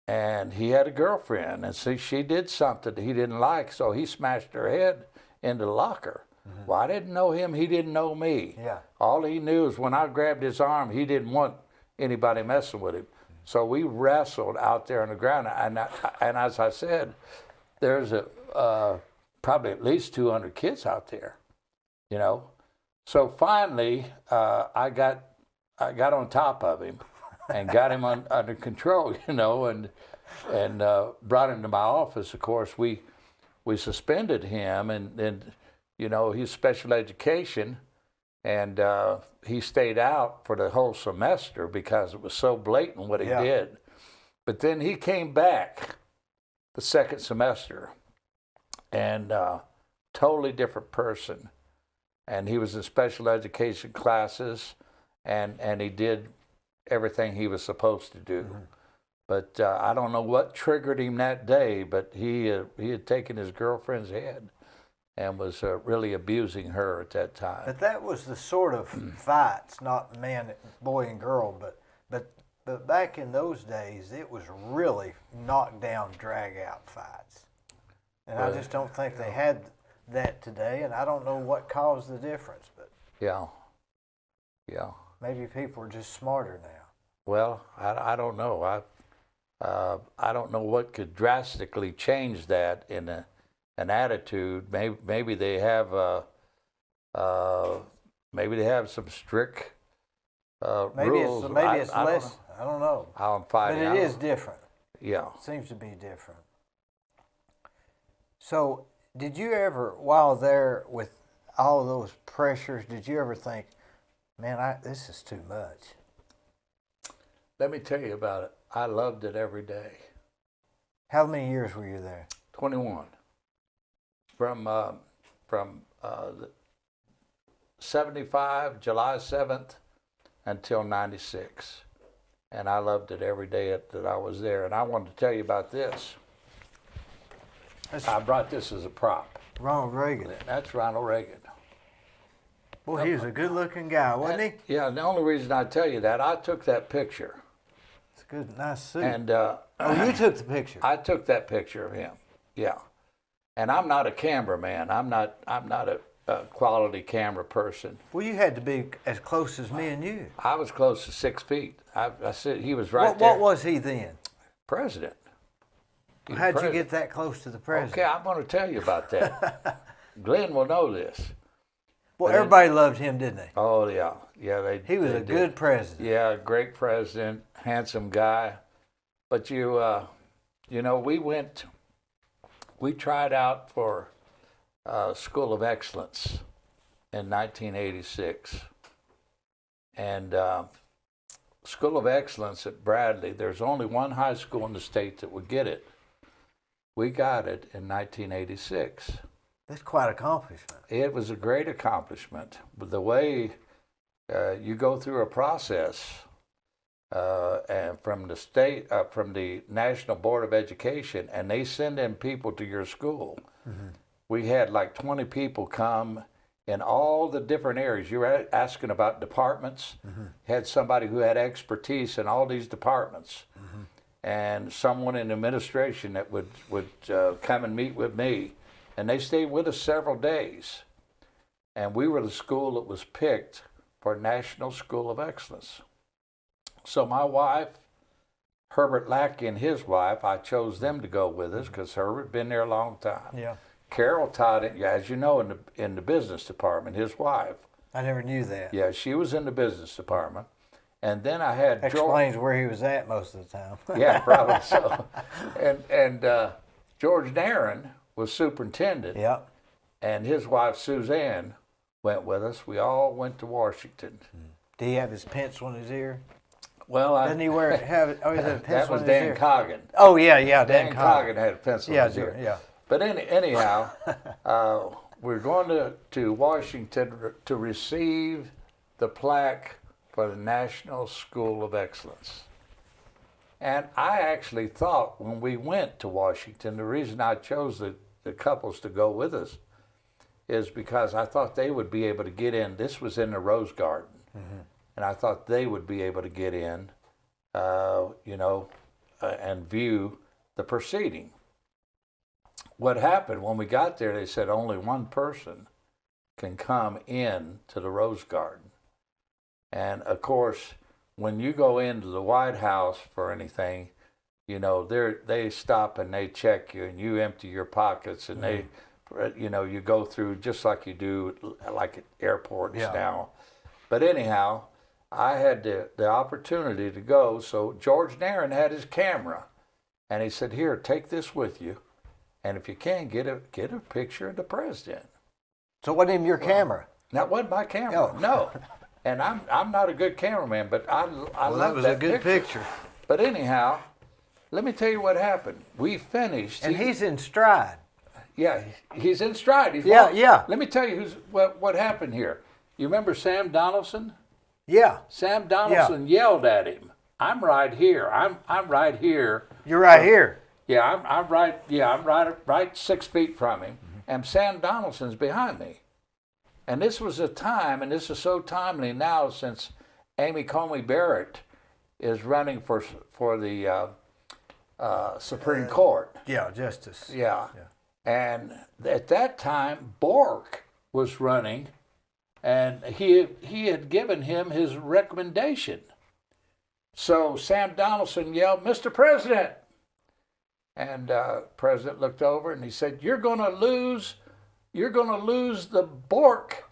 A: And he had a girlfriend, and see, she did something he didn't like, so he smashed her head into the locker. Mm-hmm. Well, I didn't know him, he didn't know me.
B: Yeah.
A: All he knew is when I grabbed his arm, he didn't want anybody messing with him. So we wrestled out there on the ground, and as I said, there's probably at least 200 kids out there, you know. So finally, I got on top of him, and got him under control, you know, and brought him to my office. Of course, we suspended him, and you know, he's special education. And he stayed out for the whole semester because it was so blatant what he did. But then he came back the second semester, and totally different person. And he was in special education classes, and he did everything he was supposed to do. Mm-hmm. But I don't know what triggered him that day, but he had taken his girlfriend's head and was really abusing her at that time.
B: But that was the sort of fights, not man, boy and girl, but back in those days, it was really knockdown, drag-out fights. And I just don't think they had that today, and I don't know what caused the difference. But
A: yeah.
B: Maybe people are just smarter now.
A: Well, I don't know. I don't know what could drastically change that in an attitude. Maybe they have some strict rules.
B: Maybe it's less. I don't know.
A: How I'm fighting.
B: But it is different.
A: Yeah.
B: It seems to be different. So, did you ever, while there with all of those pressures, did you ever think, man, this is too much?
A: Let me tell you about it. I loved it every day.
B: How many years were you there?
A: 21. From 75, July 7th, until 96. And I loved it every day that I was there. And I wanted to tell you about this. I brought this as a prop.
B: Ronald Reagan.
A: That's Ronald Reagan.
B: Boy, he was a good-looking guy, wasn't he?
A: Yeah, the only reason I tell you that, I took that picture.
B: It's a good, nice suit.
A: And
B: you took the picture?
A: I took that picture of him, yeah. And I'm not a cameraman. I'm not a quality camera person.
B: Well, you had to be as close as me and you.
A: I was close to 6 feet. I said he was right there.
B: What was he then?
A: President.
B: How'd you get that close to the president?
A: Okay, I'm going to tell you about that. Glenn will know this.
B: Well, everybody loved him, didn't they?
A: Oh, yeah.
B: He was a good president.
A: Yeah, great president, handsome guy. But you know, we tried out for School of Excellence in 1986. And School of Excellence at Bradley, there's only one high school in the state that would get it. We got it in 1986.
B: That's quite an accomplishment.
A: It was a great accomplishment. But the way you go through a process, and from the National Board of Education, and they send in people to your school. Mm-hmm. We had like 20 people come in all the different areas. You were asking about departments. Had somebody who had expertise in all these departments, and someone in administration that would come and meet with me, and they stayed with us several days. And we were the school that was picked for National School of Excellence. So my wife, Herbert Lackey, and his wife, I chose them to go with us because Herbert had been there a long time.
B: Yeah.
A: Carol taught it, as you know, in the business department. His wife.
B: I never knew that.
A: Yeah, she was in the business department. And then I had
B: Explains where he was at most of the time.
A: Yeah, probably so. And George Narron was superintendent.
B: Yeah.
A: And his wife Suzanne went with us. We all went to Washington.
B: Did he have his pencil in his ear?
A: Well,
B: Doesn't he wear have? Oh, he had a pencil
A: that was
B: in his
A: Dan
B: ear.
A: Coggin.
B: Oh yeah,
A: Dan Coggin had a pencil
B: Yeah,
A: in his ear.
B: yeah.
A: But anyhow, we're going to Washington to receive the plaque for the National School of Excellence. And I actually thought when we went to Washington, the reason I chose the couples to go with us is because I thought they would be able to get in. This was in the Rose Garden. And I thought they would be able to get in, and view the proceeding. What happened when we got there, they said only one person can come in to the Rose Garden. And of course, when you go into the White House for anything, they stop and they check you and you empty your pockets and they, you go through just like you do like at airports now. But anyhow, I had the opportunity to go. So George Narron had his camera and he said, "Here, take this with you. And if you can, get a picture of the president."
B: So it wasn't even your camera?
A: That wasn't my camera.
B: Oh.
A: No. And I'm not a good cameraman, but I love
B: that was
A: that
B: a good picture.
A: But anyhow, let me tell you what happened. We finished.
B: And he's in stride.
A: Yeah, he's in stride. He's
B: Yeah,
A: walking.
B: yeah.
A: Let me tell you what happened here. You remember Sam Donaldson?
B: Yeah.
A: Sam Donaldson yelled at him. "I'm right here. I'm right here."
B: You're right here.
A: Yeah, I'm right. Yeah, I'm right 6 feet from him, and Sam Donaldson's behind me. And this was a time, and this is so timely now since Amy Coney Barrett is running for the Supreme Court.
B: Yeah, Justice.
A: Yeah. And at that time, Bork was running, and he had given him his recommendation. So Sam Donaldson yelled, "Mr. President!" And President looked over and he said, "You're going to lose the Bork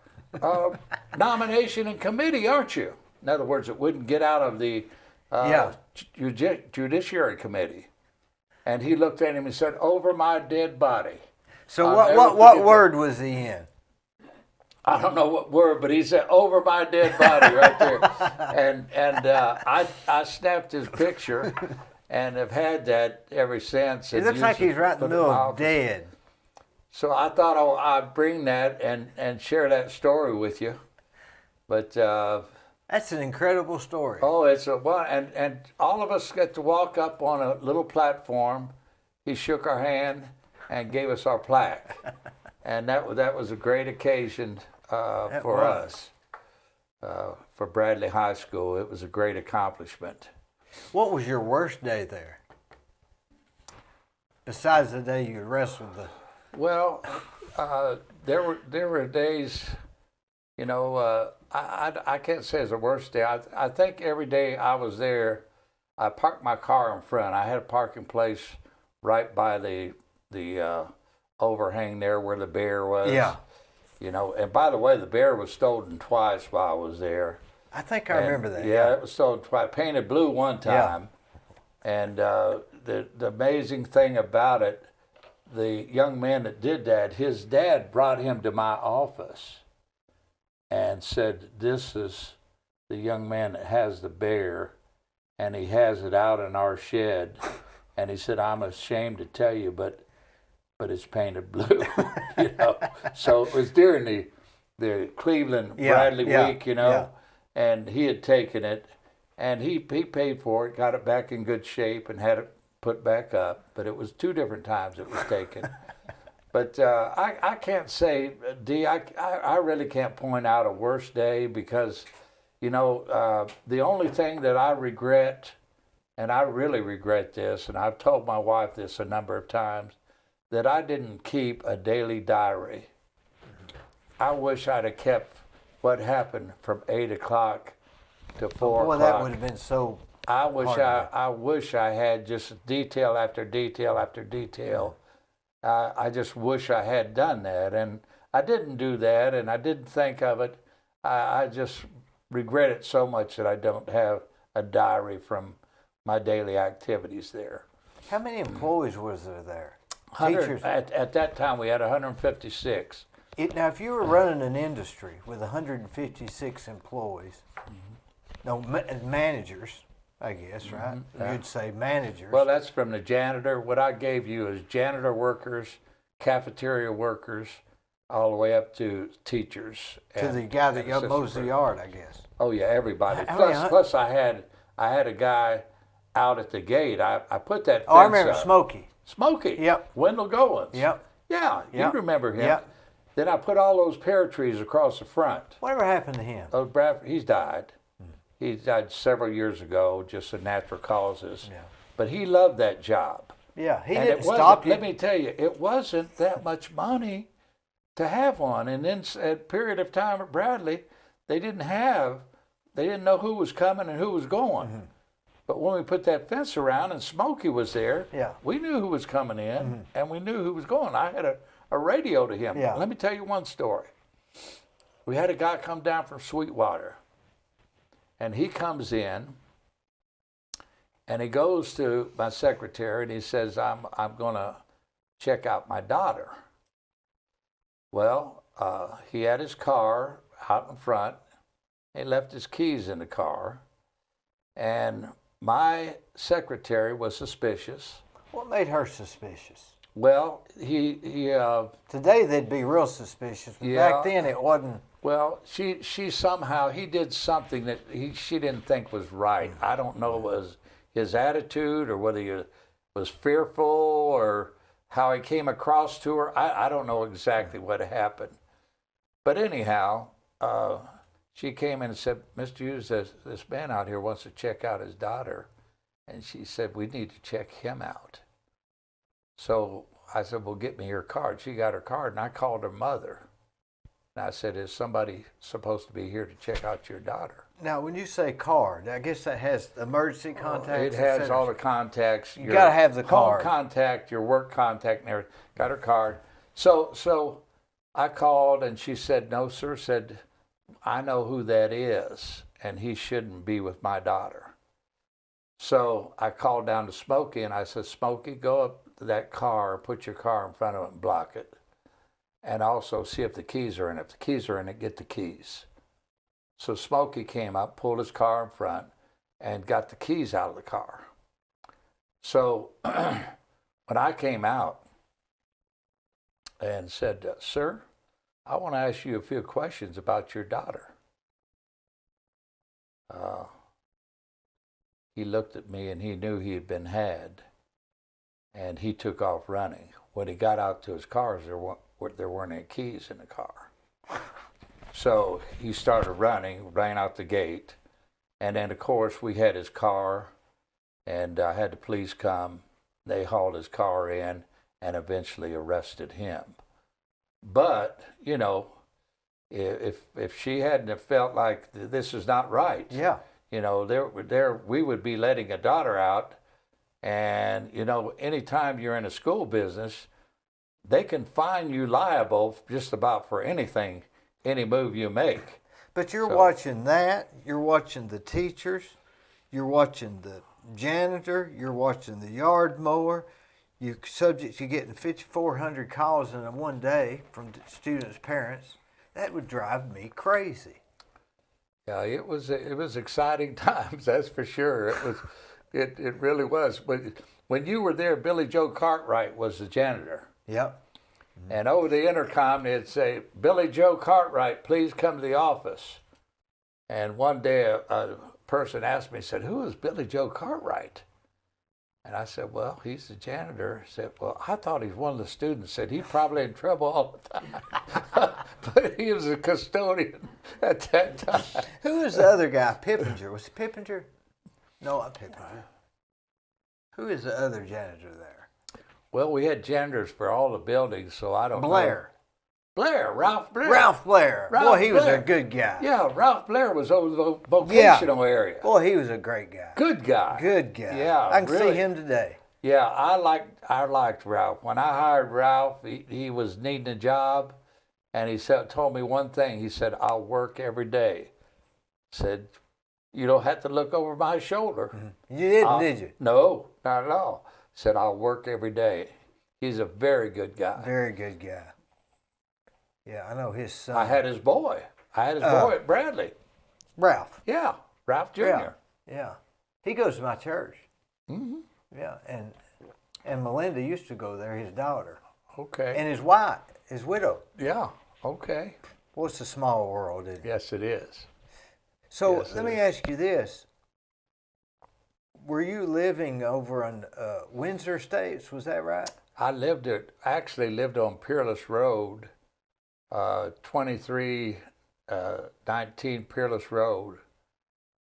A: nomination and committee, aren't you?" In other words, it wouldn't get out of the Judiciary Committee. And he looked at him and said, "Over my dead body."
B: So what word was he in?
A: I don't know what word, but he said, "Over my dead body," right there. And I snapped his picture and have had that ever since.
B: It looks like he's right in the middle of dead.
A: So I thought I'd bring that and share that story with you. But
B: that's an incredible story.
A: Oh, it's and all of us get to walk up on a little platform. He shook our hand and gave us our plaque, and that was a great occasion for us, for Bradley High School. It was a great accomplishment.
B: What was your worst day there? Besides the day you wrestled the...
A: Well, there were days, I can't say it's the worst day. I think every day I was there, I parked my car in front. I had a parking place right by the overhang there where the bear was.
B: Yeah.
A: And by the way, the bear was stolen twice while I was there.
B: I think I remember that.
A: Yeah, it was stolen twice. Painted blue one time. Yeah. And the amazing thing about it, the young man that did that, his dad brought him to my office and said, "This is the young man that has the bear, and he has it out in our shed." And he said, "I'm ashamed to tell you, but it's painted blue." So it was during the Cleveland Bradley week, and he had taken it, and he paid for it, got it back in good shape, and had it put back up. But it was 2 different times it was taken. But I can't say, D, I really can't point out a worse day because, the only thing that I regret, and I really regret this, and I've told my wife this a number of times, that I didn't keep a daily diary. I wish I'd have kept what happened from 8 o'clock to 4
B: Boy,
A: o'clock.
B: that would have been so.
A: I wish
B: hard.
A: I wish I had just detail after detail after detail. I just wish I had done that, and I didn't do that, and I didn't think of it. I just regret it so much that I don't have a diary from my daily activities there.
B: How many employees was there?
A: 100
B: Teachers.
A: at that time we had 156.
B: Now, if you were running an industry with 156 employees, no managers, I guess, right?
A: yeah.
B: You'd say managers.
A: Well, that's from the janitor. What I gave you is janitor workers, cafeteria workers, all the way up to teachers.
B: to the guy that mows the yard, I guess.
A: Oh yeah, everybody.
B: How many
A: Plus I had a guy out at the gate. I put that fence
B: Oh, I remember
A: up.
B: Smokey.
A: Smokey.
B: Yep.
A: Wendell Goins.
B: Yep.
A: Yeah, you
B: Yep.
A: remember him.
B: Yep.
A: Then I put all those pear trees across the front.
B: Whatever happened to him?
A: Oh, Bradford, he's died. He died several years ago, just of natural causes.
B: Yeah.
A: But he loved that job.
B: Yeah, he
A: And
B: didn't
A: it wasn't,
B: stop you.
A: let me tell you, it wasn't that much money to have one. And then at a period of time at Bradley, they didn't know who was coming and who was going. But when we put that fence around and Smokey was there,
B: Yeah.
A: we knew who was coming in and we knew who was going. I had a radio to him.
B: Yeah.
A: Let me tell you one story. We had a guy come down from Sweetwater, and he comes in and he goes to my secretary and he says, I'm going to check out my daughter. Well, he had his car out in front. He left his keys in the car. And my secretary was suspicious.
B: What made her suspicious?
A: Well, he
B: Today they'd be real suspicious, but
A: Yeah.
B: back then it wasn't.
A: well, she somehow, he did something that she didn't think was right. I don't know if it was his attitude or whether he was fearful or how he came across to her. I don't know exactly what happened. But anyhow, she came in and said, Mr. Hughes, this man out here wants to check out his daughter. And she said, we need to check him out. So I said, well, get me your card. She got her card, and I called her mother. And I said, is somebody supposed to be here to check out your daughter?
B: Now, when you say card, I guess that has emergency contacts.
A: It has
B: etc.
A: all the contacts.
B: You gotta have the
A: home
B: card.
A: contact, your work contact, and everything. Got her card. So I called, and she said, no, sir. Said, I know who that is, and he shouldn't be with my daughter. So I called down to Smokey, and I said, Smokey, go up to that car, put your car in front of it and block it. And also see if the keys are in it. If the keys are in it, get the keys. So Smokey came up, pulled his car in front, and got the keys out of the car. So when I came out and said, sir, I want to ask you a few questions about your daughter. He looked at me and he knew he had been had, and he took off running. When he got out to his cars, there weren't any keys in the car. So he started running, ran out the gate, and then of course we had his car, and I had the police come. They hauled his car in and eventually arrested him. But, if she hadn't have felt like this is not right,
B: Yeah.
A: we would be letting a daughter out. And, anytime you're in a school business, they can find you liable just about for anything, any move you make.
B: But you're
A: So-
B: watching that. You're watching the teachers. You're watching the janitor. You're watching the yard mower. You're subject to getting 5,400 calls in one day from students' parents. That would drive me crazy.
A: Yeah, it was exciting times, that's for sure. It really was. But when you were there, Billy Joe Cartwright was the janitor.
B: Yep.
A: And over the intercom, they'd say, Billy Joe Cartwright, please come to the office. And one day a person asked me, said, who is Billy Joe Cartwright? And I said, well, he's the janitor. He said, well, I thought he was one of the students. Said he's probably in trouble all the time. But he was a custodian at that time.
B: Who was the other guy? Pippinger. Was it Pippinger? No, not Pippinger. Who is the other janitor there?
A: Well, we had janitors for all the buildings, so I don't know. Ralph Blair.
B: Ralph Blair.
A: Ralph
B: Boy, he was
A: Blair.
B: a good guy.
A: Yeah, Ralph Blair was over the vocational area.
B: Boy, he was a great guy.
A: Good guy.
B: Good guy.
A: Yeah,
B: I can
A: really.
B: see him today.
A: Yeah, I liked Ralph. When I hired Ralph, he was needing a job, and he told me one thing. He said, "I'll work every day." Said, "You don't have to look over my shoulder."
B: Mm-hmm. You didn't, did you?
A: No, not at all. Said, "I'll work every day." He's a very good guy.
B: Very good guy. Yeah, I know his son.
A: I had his boy. At Bradley.
B: Ralph.
A: Yeah, Ralph Jr.
B: Yeah. He goes to my church.
A: Mm-hmm.
B: Yeah, and Melinda used to go there, his daughter.
A: Okay.
B: And his wife, his widow.
A: Yeah, okay.
B: Well, it's a small world, isn't it?
A: Yes, it is.
B: So
A: Yes,
B: let
A: it
B: me
A: is.
B: ask you this. Were you living over on Windsor Estates? Was that right?
A: I actually lived on Peerless Road, 2319 Peerless Road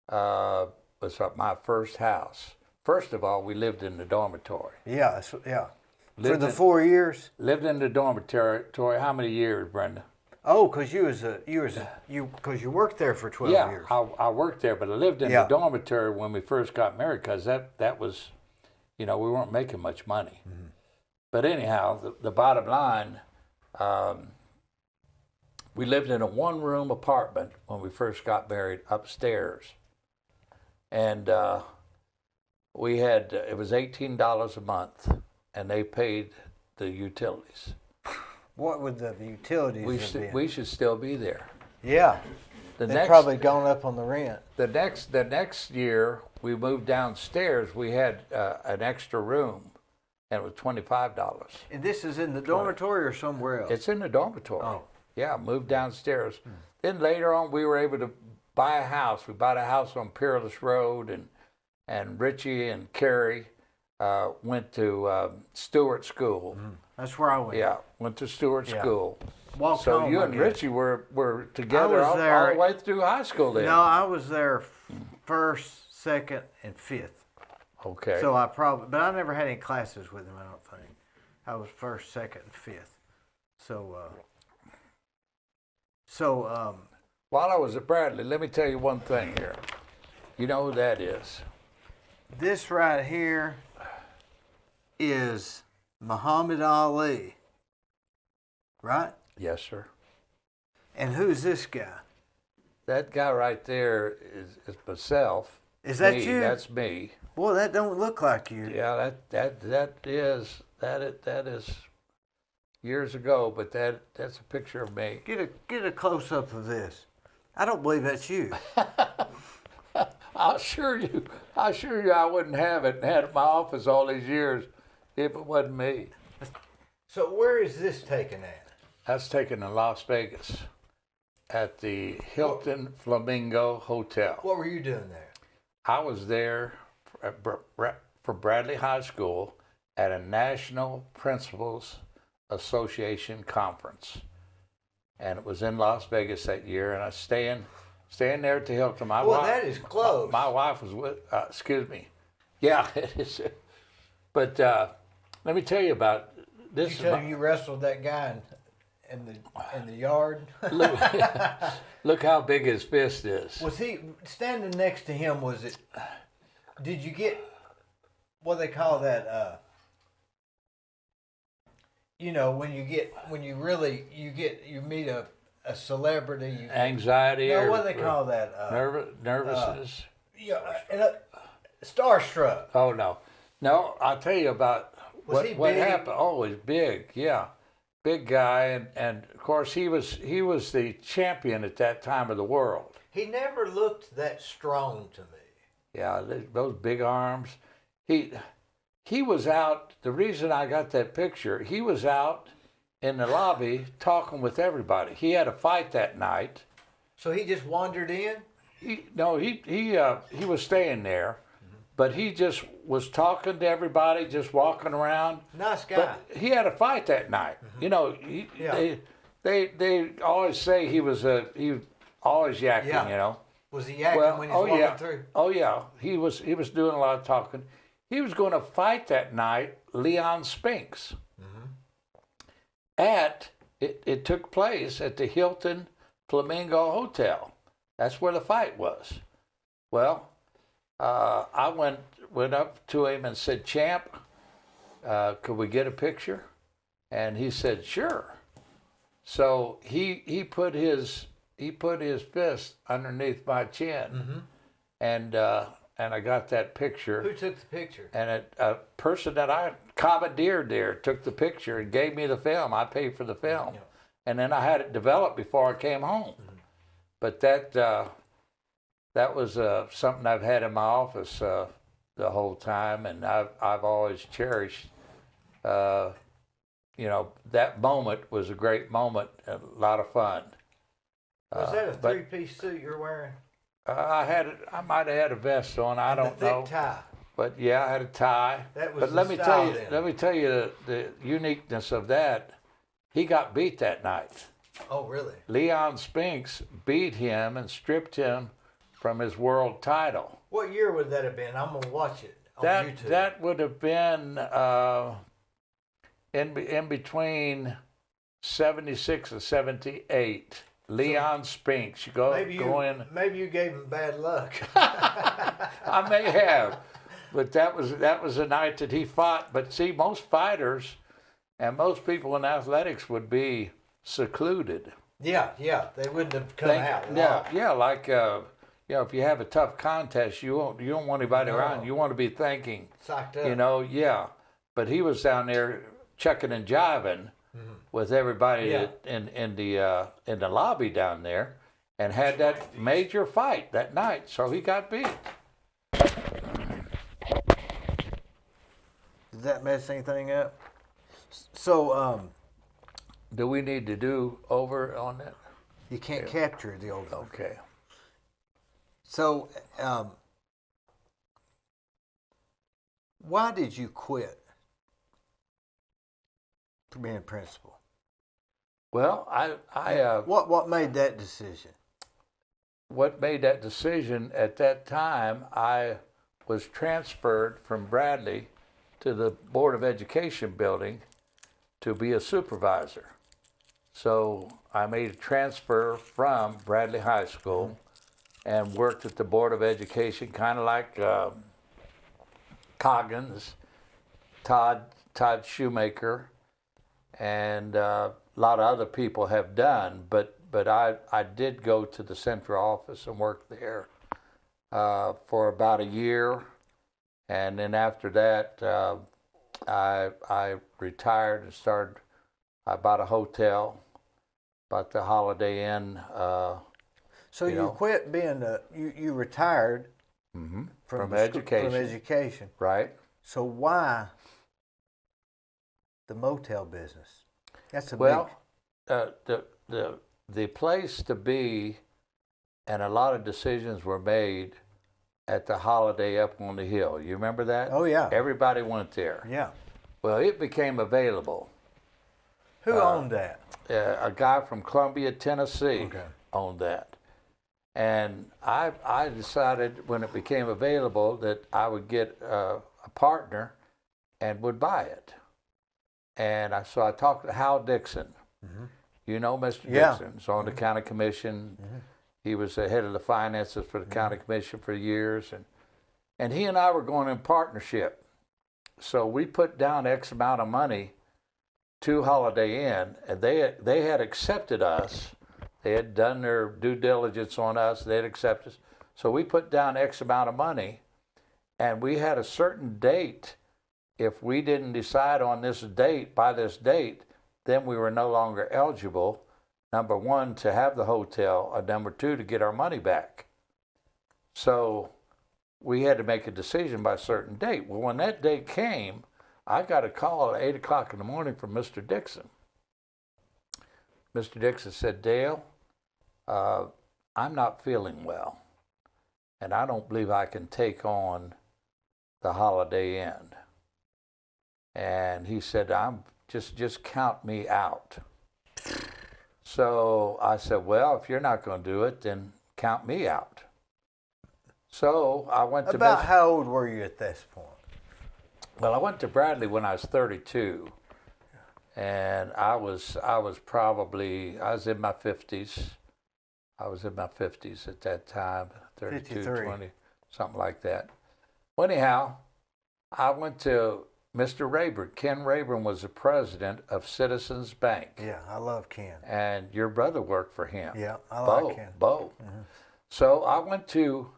A: was my first house. First of all, we lived in the dormitory.
B: Yeah, yeah. For
A: Lived
B: the
A: in-
B: 4 years?
A: Lived in the dormitory. How many years, Brenda?
B: Oh, because you worked there for 12 years.
A: I worked there, but I lived in
B: Yeah.
A: the dormitory when we first got married because that was, we weren't making much money.
B: Mm-hmm.
A: But anyhow, the bottom line, we lived in a one-room apartment when we first got married upstairs. And we had, it was $18 a month, and they paid the utilities.
B: What would the utilities have been?
A: We should still be there.
B: Yeah. They've probably gone up on the rent.
A: The next year we moved downstairs. We had an extra room, and it was $25.
B: And this is in the dormitory or somewhere else?
A: It's in the dormitory.
B: Oh.
A: Yeah, moved downstairs. Then later on, we were able to buy a house. We bought a house on Peerless Road, and Richie and Carrie went to Stewart School.
B: That's where I went.
A: Yeah, went to Stewart
B: Yeah.
A: School.
B: Walked
A: So
B: home,
A: you
B: I
A: and
B: guess.
A: Richie were together
B: was
A: all
B: there-
A: the way through high school then.
B: No, I was there first, second, and fifth.
A: Okay.
B: So but I never had any classes with him, I don't think. I was first, second, and fifth. So,
A: While I was at Bradley, let me tell you one thing here. You know who that is?
B: this right here is Muhammad Ali, right?
A: Yes, sir.
B: And who's this guy?
A: That guy right there is myself.
B: Is that
A: Me,
B: you?
A: That's me.
B: Boy, that don't look like you.
A: Yeah, that is years ago, but that's a picture of me.
B: Get a close up of this. I don't believe that's you.
A: I assure you, I wouldn't have it and had it in my office all these years if it wasn't me.
B: So where is this taken at?
A: That's taken in Las Vegas at the Hilton Flamingo Hotel.
B: What were you doing there?
A: I was there for Bradley High School at a National Principals Association conference, and it was in Las Vegas that year. And I was staying there at the Hilton.
B: That is close.
A: My wife was with. Excuse me. Yeah, it is. But let me tell you about this.
B: You wrestled that guy in the yard.
A: Look how big his fist is.
B: Was he standing next to him? Did you get what they call that? When you meet a celebrity.
A: Anxiety or
B: What do they call that?
A: nervousness.
B: Starstruck.
A: Oh no! I'll tell you about
B: Was he
A: what
B: big?
A: happened. Oh, he's big. Yeah, big guy, and of course he was the champion at that time of the world.
B: He never looked that strong to me.
A: Yeah, those big arms. He was out. The reason I got that picture, he was out in the lobby talking with everybody. He had a fight that night.
B: So he just wandered in.
A: He was staying there, but he just was talking to everybody, just walking around.
B: Nice guy.
A: But he had a fight that night. You know,
B: Yeah.
A: they always say he was always yakking.
B: Yeah.
A: You know.
B: Was he yakking when he was walking through?
A: Oh yeah, he was doing a lot of talking. He was going to fight that night, Leon Spinks. It took place at the Hilton Flamingo Hotel. That's where the fight was. Well, I went up to him and said, "Champ, could we get a picture?" And he said, "Sure." So he put his fist underneath my chin, and I got that picture.
B: Who took the picture?
A: And a person that I commandeered there took the picture and gave me the film. I paid for the film, and then I had it developed before I came home. But that was something I've had in my office the whole time, and I've always cherished. You know, that moment was a great moment, a lot of fun.
B: Was that a three-piece suit you're wearing?
A: I might have had a vest on. I don't know.
B: Thick tie.
A: But yeah, I had a tie.
B: That was
A: but
B: the
A: let me
B: style
A: tell you,
B: then.
A: let me tell you the uniqueness of that. He got beat that night.
B: Oh, really?
A: Leon Spinks beat him and stripped him from his world title.
B: What year would that have been? I'm gonna watch it on YouTube.
A: That would have been in between 76 and 78. Leon Spinks. You go in.
B: Maybe you gave him bad luck.
A: I may have, but that was the night that he fought. But see, most fighters and most people in athletics would be secluded.
B: Yeah, they wouldn't have come out.
A: Yeah, like if you have a tough contest, you don't want anybody around. You want to be thinking,
B: Psyched up.
A: Yeah. But he was down there chucking and jiving with everybody in the lobby down there, and had that major fight that night. So he got beat.
B: Did that mess anything up? So,
A: Do we need to do over on that?
B: you can't capture the old.
A: Okay.
B: So, why did you quit from being principal?
A: Well,
B: What made that decision?
A: what made that decision at that time, I was transferred from Bradley to the Board of Education building to be a supervisor. So I made a transfer from Bradley High School and worked at the Board of Education, kind of like Coggins, Todd Shoemaker, and a lot of other people have done, but I did go to the central office and work there for about a year, and then after that I retired and started. I bought a hotel, bought the Holiday Inn.
B: So you quit being you retired
A: From education.
B: From education.
A: Right.
B: So why the motel business? That's a
A: Well, the place to be, and a lot of decisions were made at the Holiday up on the hill. You remember that?
B: Oh, yeah.
A: Everybody went there.
B: Yeah.
A: Well, it became available.
B: Who owned that?
A: A guy from Columbia, Tennessee,
B: Okay.
A: owned that. And I decided when it became available that I would get a partner and would buy it. And so I talked to Hal Dixon. You know Mr.
B: Yeah.
A: Dixon. He's on the county commission. He was the head of the finances for the county commission for years. And he and I were going in partnership. So we put down X amount of money to Holiday Inn, and they had accepted us. They had done their due diligence on us. They had accepted us. So we put down X amount of money, and we had a certain date. If we didn't decide on this date, by this date, then we were no longer eligible, number one, to have the hotel, and number two, to get our money back. So we had to make a decision by a certain date. Well, when that date came, I got a call at 8 o'clock in the morning from Mr. Dixon. Mr. Dixon said, Dale, I'm not feeling well, and I don't believe I can take on the Holiday Inn. And he said, "I'm just count me out." So I said, "Well, if you're not going to do it, then count me out." So I went to
B: About how old were you at this point?
A: Well, I went to Bradley when I was 32, and I was in my 50s. I was in my 50s at that time, 32,
B: 53.
A: 20, something like that. Well, anyhow, I went to Mr. Rayburn. Ken Rayburn was the president of Citizens Bank.
B: Yeah, I love Ken.
A: And your brother worked for him.
B: Yeah, I like Ken.
A: Bo. So I went to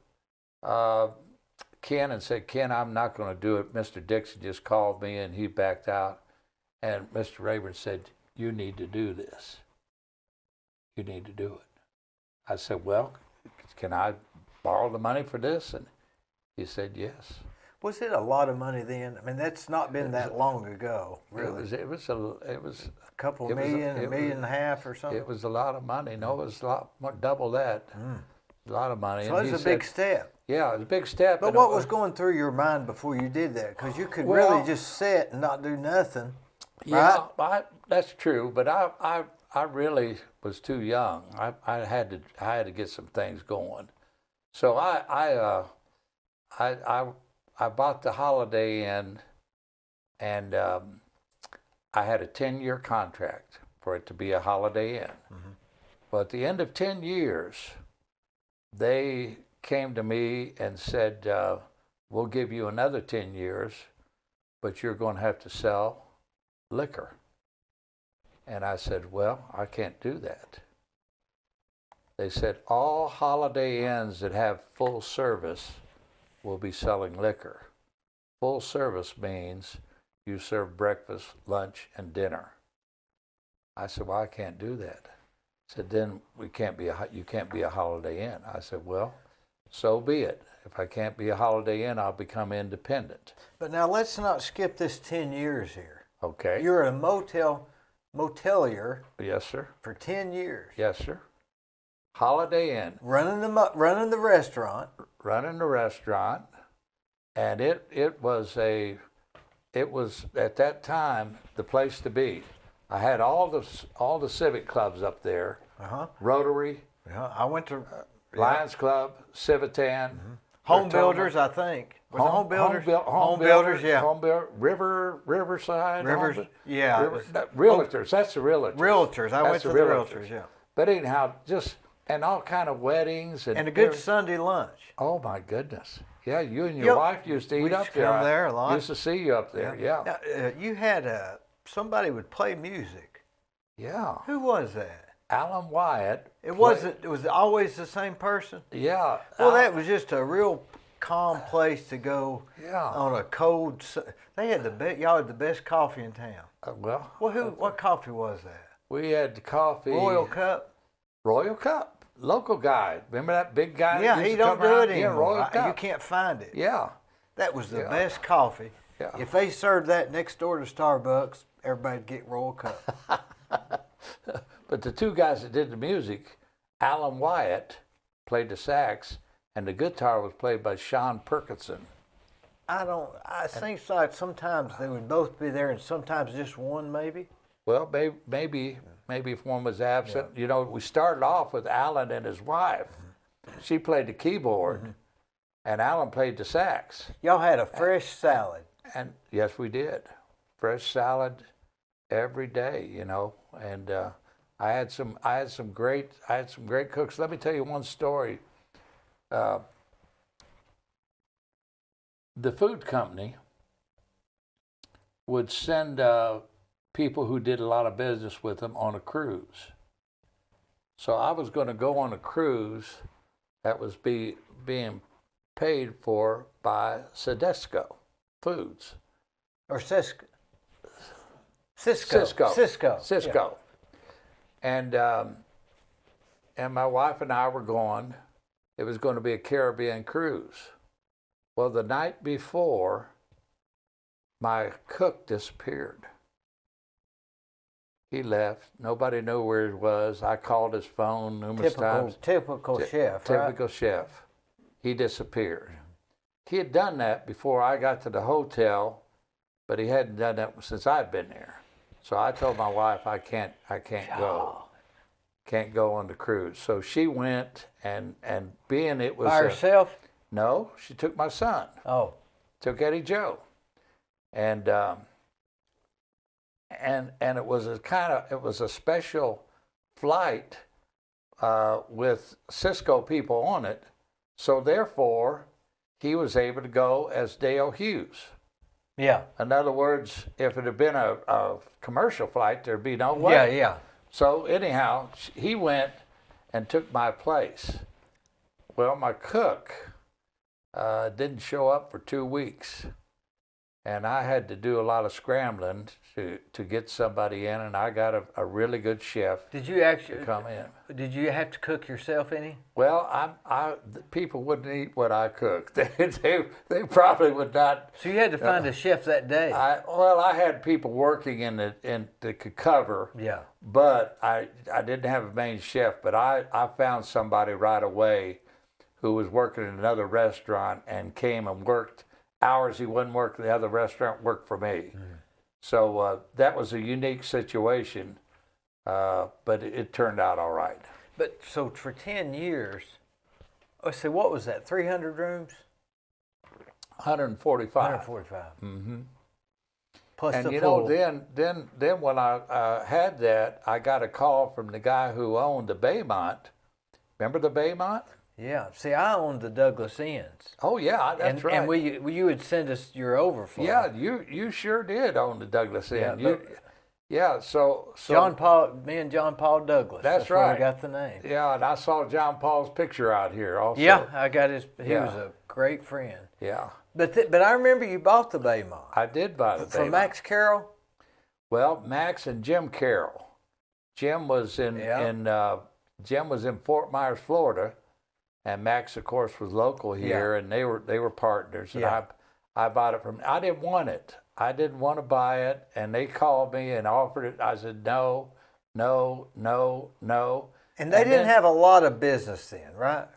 A: Ken and said, "Ken, I'm not going to do it. Mr. Dixon just called me and he backed out." And Mr. Rayburn said, "You need to do this. You need to do it." I said, "Well, can I borrow the money for this?" And he said, "Yes."
B: Was it a lot of money then? I mean, that's not been that long ago, really.
A: It was
B: A couple
A: it was a-
B: million, a
A: it
B: million
A: was-
B: and a half or something?
A: it was a lot of money. No, it was a lot more, double that. A lot of money.
B: So
A: And
B: it
A: he
B: was a
A: said,
B: big step.
A: Yeah, it was a big step.
B: But
A: and
B: what
A: it
B: was going through your mind before you did that? Because you could
A: Well-
B: really just sit and not do nothing.
A: Yeah, that's true. But I really was too young. I had to get some things going. So I bought the Holiday Inn, and I had a 10-year contract for it to be a Holiday Inn. But at the end of 10 years, they came to me and said, "We'll give you another 10 years, but you're going to have to sell liquor." And I said, "Well, I can't do that." They said, "All Holiday Inns that have full service will be selling liquor." Full service means you serve breakfast, lunch, and dinner. I said, "Well, I can't do that." Said, "Then you can't be a Holiday Inn." I said, "Well, so be it. If I can't be a Holiday Inn, I'll become independent."
B: But now let's not skip this 10 years here.
A: Okay.
B: You're a motelier
A: Yes, sir.
B: for 10 years.
A: Yes, sir. Holiday Inn,
B: Running the restaurant.
A: running the restaurant, and it was at that time the place to be. I had all the civic clubs up there. Rotary,
B: Yeah, I went to
A: Lions Club, Civitan,
B: Home Builders, I think. Was it Home Builders? Home Builders, yeah.
A: Riverside.
B: Rivers, yeah.
A: Realtors. That's the realtors.
B: Realtors. I went
A: That's
B: to
A: the
B: the
A: realtors.
B: Realtors, yeah.
A: But anyhow, and all kind of weddings
B: And a good Sunday lunch.
A: Oh my goodness! Yeah, you and your wife used to eat up there.
B: Come there a lot.
A: Used to see you up there. Yeah.
B: Now, you had somebody would play music.
A: Yeah.
B: Who was that?
A: Alan Wyatt.
B: It was always the same person?
A: Yeah.
B: Well, that was just a real calm place to go
A: Yeah.
B: on a cold. They had y'all had the best coffee in town.
A: Well,
B: What coffee was that?
A: we had the coffee.
B: Royal Cup.
A: Royal Cup. Local guy. Remember that big guy?
B: Yeah,
A: that
B: he
A: used to
B: don't
A: come
B: do
A: around?
B: it
A: Yeah,
B: anymore.
A: Royal Cup.
B: You can't find it.
A: Yeah.
B: That was the
A: Yeah.
B: best coffee.
A: Yeah.
B: If they served that next door to Starbucks, everybody'd get Royal Cup.
A: But the two guys that did the music, Alan Wyatt played the sax, and the guitar was played by Sean Perkinson.
B: I think like sometimes they would both be there and sometimes just one maybe.
A: Well, maybe if one was absent. Yeah. You know, we started off with Alan and his wife. She played the keyboard, and Alan played the sax.
B: Y'all had a fresh salad.
A: And yes, we did. Fresh salad every day, you know. And I had some great cooks. Let me tell you one story. The food company would send people who did a lot of business with them on a cruise. So I was going to go on a cruise that was being paid for by Sedesco Foods.
B: Or Cisco. Cisco.
A: Yeah. And my wife and I were going. It was going to be a Caribbean cruise. Well, the night before, my cook disappeared. He left. Nobody knew where he was. I called his phone numerous times.
B: Typical chef, right?
A: Typical chef. He disappeared. he had done that before I got to the hotel, but he hadn't done that since I'd been there. So I told my wife I can't go. Can't go on the cruise. So she went, and being it was
B: By herself?
A: no, she took my son.
B: Oh.
A: Took Eddie Joe. And it was a special flight with Cisco people on it. So therefore, he was able to go as Dale Hughes.
B: Yeah.
A: In other words, if it had been a commercial flight, there'd be no way.
B: Yeah, yeah.
A: So anyhow, he went and took my place. Well, my cook didn't show up for 2 weeks. And I had to do a lot of scrambling to get somebody in, and I got a really good chef
B: Did you actually
A: to come in.
B: Did you have to cook yourself any?
A: Well, the people wouldn't eat what I cooked. They probably would not.
B: So you had to find a chef that day.
A: I had people working that could cover.
B: Yeah.
A: But I didn't have a main chef. But I found somebody right away who was working in another restaurant and came and worked hours he wasn't working the other restaurant, worked for me. So that was a unique situation, but it turned out all right.
B: But so for 10 years, let's see, what was that? 300 rooms?
A: 145.
B: 145.
A: Mm-hmm.
B: Plus
A: And
B: the
A: you
B: pool.
A: know, then when I had that, I got a call from the guy who owned the Baymont. Remember the Baymont?
B: Yeah. See, I owned the Douglas Inns.
A: Oh yeah, that's right.
B: And you would send us your overflow.
A: Yeah, you sure did own the Douglas Inn.
B: Yeah,
A: Yeah, so
B: me and John Paul Douglas.
A: That's
B: where I
A: right.
B: got the name.
A: Yeah, and I saw John Paul's picture out here also.
B: Yeah, I got his. He
A: Yeah.
B: was a great friend.
A: Yeah,
B: But I remember you bought the Baymont
A: I did buy the
B: from
A: Baymont.
B: Max Carroll.
A: Well, Max and Jim Carroll. Jim was in Fort Myers, Florida, and Max, of course, was local here, and they were partners. And
B: Yeah.
A: I bought it from. I didn't want it. I didn't want to buy it, and they called me and offered it. I said no, no, no, no.
B: And they didn't have a lot of business then, right?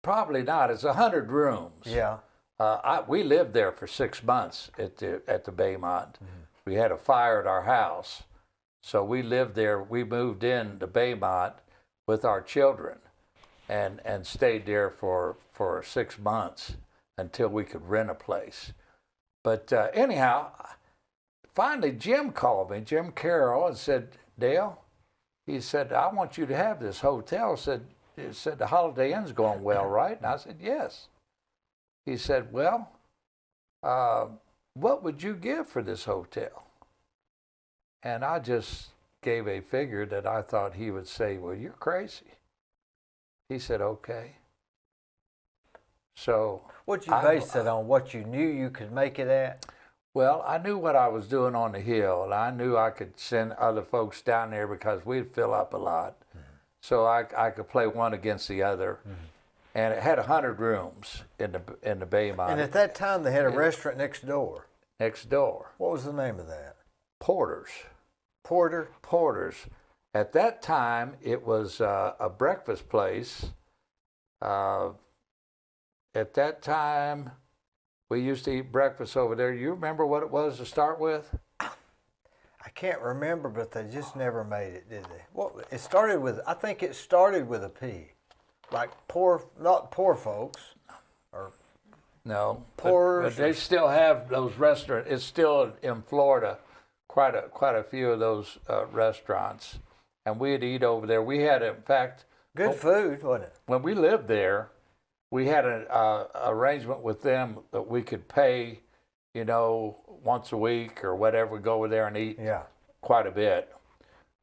A: Probably not. It's 100 rooms.
B: Yeah.
A: We lived there for 6 months at the Baymont. We had a fire at our house, so we lived there. We moved in to Baymont with our children, and stayed there for 6 months until we could rent a place. But anyhow, finally Jim called me, Jim Carroll, and said, Dale, he said, I want you to have this hotel. He said the Holiday Inn's going well, right? And I said, yes. He said, well, what would you give for this hotel? And I just gave a figure that I thought he would say, well, you're crazy. He said, okay. So
B: What'd you base it on? What you knew you could make it at?
A: well, I knew what I was doing on the hill, and I knew I could send other folks down there because we'd fill up a lot. So I could play one against the other. And it had 100 rooms in the Baymont.
B: And at that time, they had a restaurant next door.
A: Next door.
B: What was the name of that?
A: Porter's.
B: Porter's.
A: At that time, it was a breakfast place. At that time, we used to eat breakfast over there. You remember what it was to start with?
B: I can't remember, but they just never made it, did they? What it started with? I think it started with a P, like not poor folks, or
A: No.
B: Porter's.
A: But they still have those restaurants. It's still in Florida, quite a few of those restaurants. And we'd eat over there. We had, in fact,
B: good food, wasn't it?
A: when we lived there, we had an arrangement with them that we could pay, once a week or whatever, go over there and eat quite a bit.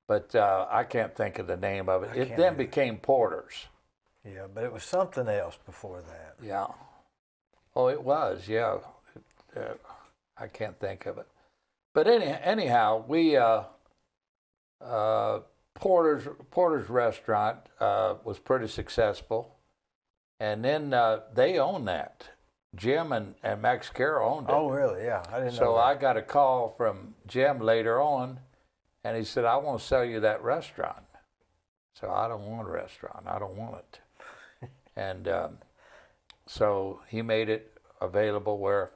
A: But I can't think of the name of it. It then became Porter's.
B: Yeah, but it was something else before that.
A: Yeah. Oh, it was, yeah. I can't think of it. But anyhow, we Porter's restaurant was pretty successful, and then they owned that. Jim and Max Carroll owned it.
B: Oh, really? Yeah, I didn't know.
A: So
B: that.
A: I got a call from Jim later on, and he said, I want to sell you that restaurant. So I don't want a restaurant. I don't want it. And so he made it available where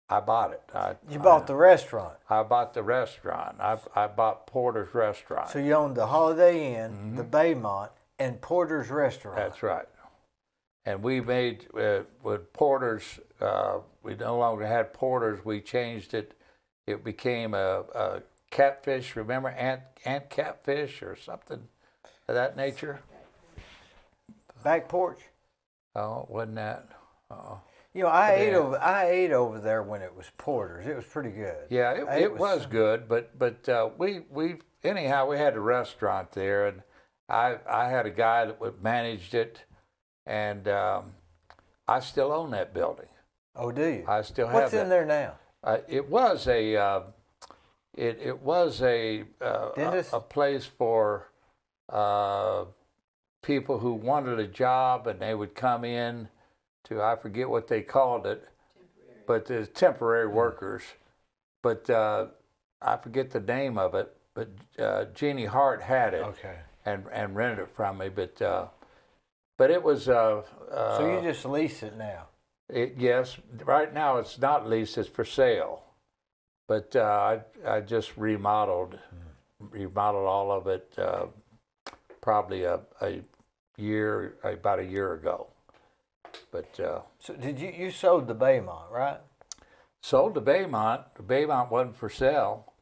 A: I bought it.
B: You bought the restaurant.
A: I bought the restaurant. I bought Porter's Restaurant.
B: So you owned the Holiday Inn, the Baymont, and Porter's Restaurant.
A: That's right. And we made, with Porter's, we no longer had Porter's. We changed it. It became a catfish. Remember ant catfish or something of that nature?
B: Back porch.
A: Oh, wasn't that? Oh.
B: You know, I ate over there when it was Porter's. It was pretty good.
A: Yeah, it was good, but we anyhow we had a restaurant there, and I had a guy that managed it, and I still own that building.
B: Oh, do you?
A: I still have
B: What's
A: that.
B: in there now?
A: It was a
B: Dentist?
A: a place for people who wanted a job, and they would come in to, I forget what they called it, but there's temporary workers. But I forget the name of it. But Jeannie Hart had it,
B: Okay.
A: and rented it from me. But it was.
B: So you just lease it now?
A: Yes, right now it's not leased; it's for sale. But I just remodeled all of it probably about a year ago. But
B: So did you sold the Baymont, right?
A: sold the Baymont. The Baymont wasn't for sale,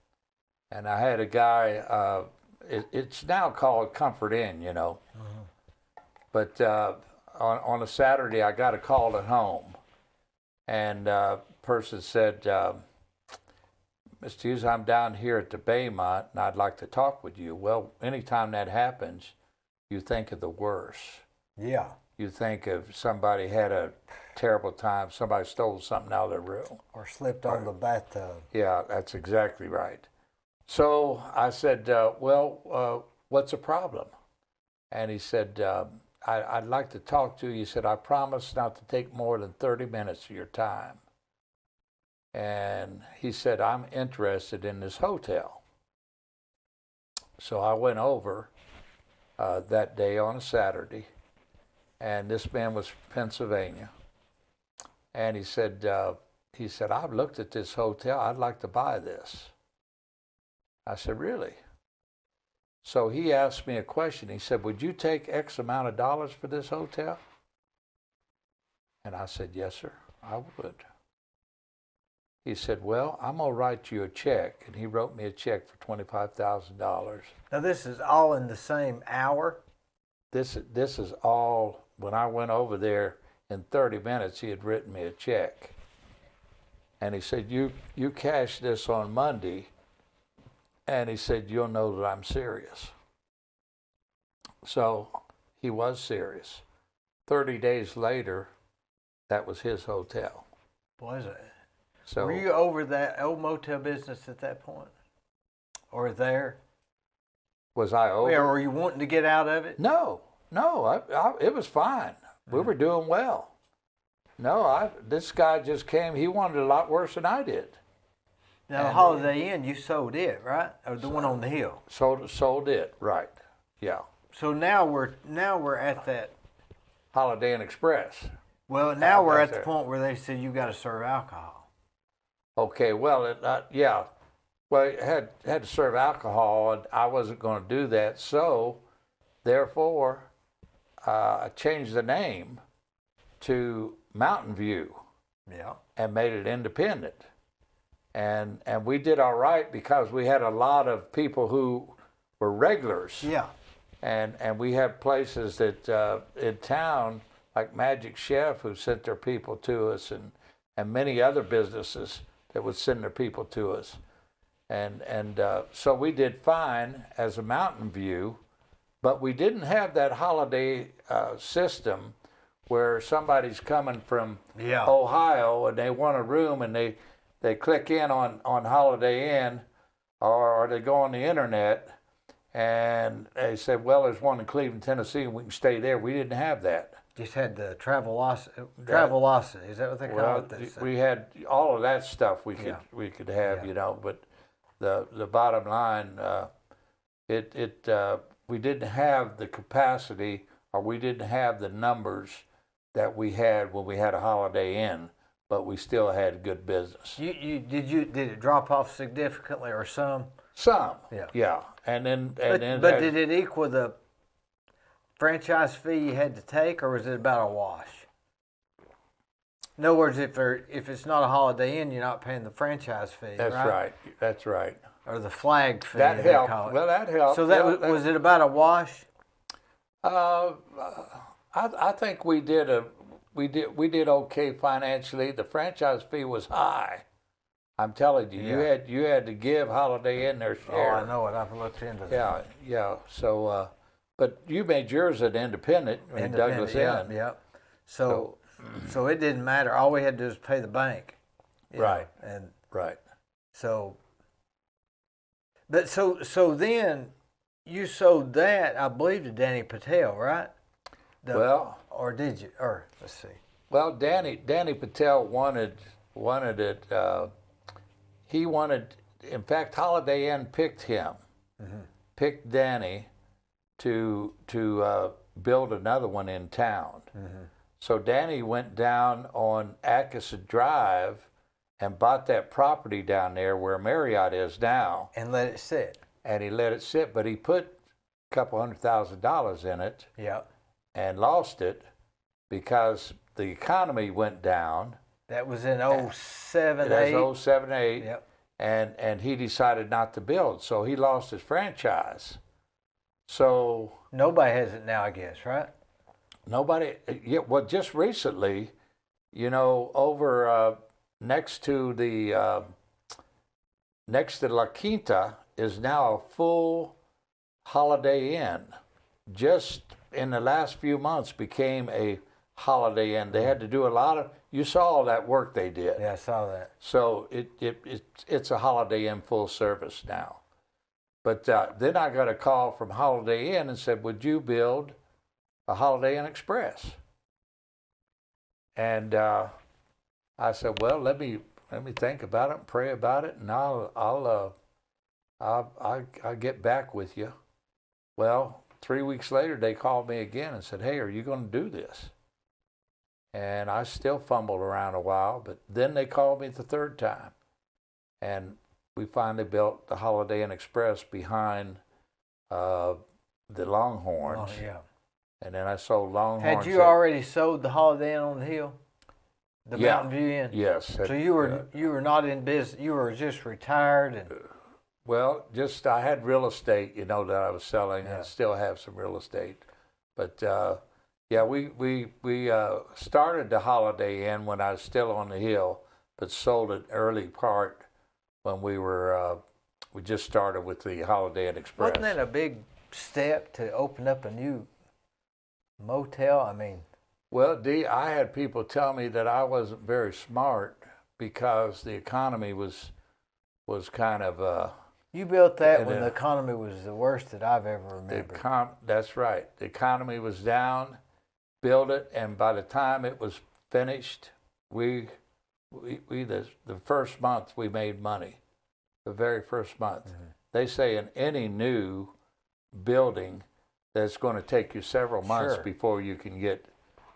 A: and I had a guy. It's now called Comfort Inn, you know. But on a Saturday, I got a call at home, and person said, "Mr. Hughes, I'm down here at the Baymont, and I'd like to talk with you." Well, anytime that happens, you think of the worst.
B: Yeah.
A: You think of somebody had a terrible time, somebody stole something out of their room.
B: Or slipped on the bathtub.
A: Yeah, that's exactly right. So I said, what's the problem? And he said, I'd like to talk to you. He said, I promise not to take more than 30 minutes of your time. And he said, I'm interested in this hotel. So I went over that day on a Saturday, and this man was from Pennsylvania. And he said, I've looked at this hotel. I'd like to buy this. I said, really? So he asked me a question. He said, would you take X amount of dollars for this hotel? And I said, yes, sir, I would. He said, well, I'm going to write you a check. And he wrote me a check for $25,000.
B: Now this is all in the same hour?
A: This is all, when I went over there, in 30 minutes, he had written me a check. And he said, you cash this on Monday. And he said, you'll know that I'm serious. So he was serious. 30 days later, that was his hotel.
B: Was it?
A: So
B: Were you over that old motel business at that point? Or there?
A: was I over?
B: Yeah, were you wanting to get out of it?
A: No, it was fine. We were doing well. No, this guy just came. He wanted it a lot worse than I did.
B: Now,
A: And,
B: Holiday Inn, you sold it, right? Or the one on the hill?
A: Sold it, right? Yeah.
B: So now we're at that.
A: Holiday Inn Express.
B: Well, now we're
A: Right
B: at the
A: there.
B: point where they said you got to serve alcohol.
A: Okay, well, yeah. Well, it had to serve alcohol, and I wasn't going to do that. So, therefore, I changed the name to Mountain View
B: Yeah.
A: and made it independent. And we did all right because we had a lot of people who were regulars.
B: Yeah.
A: And we had places that in town, like Magic Chef, who sent their people to us, and many other businesses that would send their people to us. And so we did fine as a Mountain View, but we didn't have that holiday system where somebody's coming from
B: Yeah.
A: Ohio and they want a room and they click in on Holiday Inn or they go on the internet and they said, well, there's one in Cleveland, Tennessee, and we can stay there. We didn't have that.
B: Just had the Travelocity. Is that what they call
A: Well,
B: it?
A: we had all of that stuff we could
B: Yeah.
A: we could have,
B: Yeah.
A: you know, but the bottom line, we didn't have the capacity or we didn't have the numbers that we had when we had a Holiday Inn. but we still had good business.
B: Did it drop off significantly or some?
A: Some,
B: Yeah.
A: yeah. And then,
B: But did it equal the franchise fee you had to take, or was it about a wash? In other words, if it's not a Holiday Inn, you're not paying the franchise fee.
A: that's right. That's right.
B: Or the flag fee.
A: That
B: they
A: helped.
B: call it.
A: Well, that helped.
B: So that
A: Yeah,
B: was it about a wash?
A: I think we did okay financially. The franchise fee was high. I'm telling you,
B: Yeah.
A: you had to give Holiday Inn their share.
B: Oh, I know it. I've looked into that.
A: Yeah, yeah. So, but you made yours an independent in Douglas
B: yeah,
A: Inn.
B: yeah. So it didn't matter. All we had to do was pay the bank. you know,
A: Right.
B: And
A: Right.
B: so, but so then you sold that, I believe, to Danny Patel, right? Or did you? Or let's see.
A: Well, Danny Patel wanted it. He wanted. In fact, Holiday Inn picked him, picked Danny to build another one in town. So Danny went down on Atkinson Drive and bought that property down there where Marriott is now,
B: And let it sit.
A: and he let it sit. But he put a couple $100,000 in it
B: Yeah.
A: and lost it because the economy went down.
B: That was in 07,
A: That's
B: 08.
A: 07, 08.
B: Yep.
A: And he decided not to build, so he lost his franchise. So
B: Nobody has it now, I guess, right?
A: nobody, yeah. Well, just recently, over next to La Quinta is now a full Holiday Inn. Just in the last few months, became a Holiday Inn. They had to do a lot of. You saw all that work they did.
B: Yeah, I saw that.
A: So it's a Holiday Inn full service now. But then I got a call from Holiday Inn and said, "Would you build a Holiday Inn Express?" And I said, "Well, let me think about it and pray about it, and I'll get back with you." Well, 3 weeks later, they called me again and said, "Hey, are you going to do this?" And I still fumbled around a while, but then they called me the third time. And we finally built the Holiday Inn Express behind the Longhorns.
B: Oh, yeah.
A: And then I sold Longhorns.
B: Had you already sold the Holiday Inn on the Hill? The
A: Yeah.
B: Mountain View Inn?
A: Yes.
B: So you were not in business. You were just retired and
A: Well, just I had real estate, that I was selling.
B: Yeah.
A: I still have some real estate. But yeah, we started the Holiday Inn when I was still on the Hill, but sold it early part when we just started with the Holiday Inn Express.
B: wasn't that a big step to open up a new motel? I mean,
A: Well, Dee, I had people tell me that I wasn't very smart because the economy was kind of
B: you built that
A: And,
B: when the economy was the worst that I've ever remembered.
A: that's right. The economy was down. Built it, and by the time it was finished, we the first month we made money. The very first month. They say in any new building that's going to take you several months
B: Sure.
A: before you can get.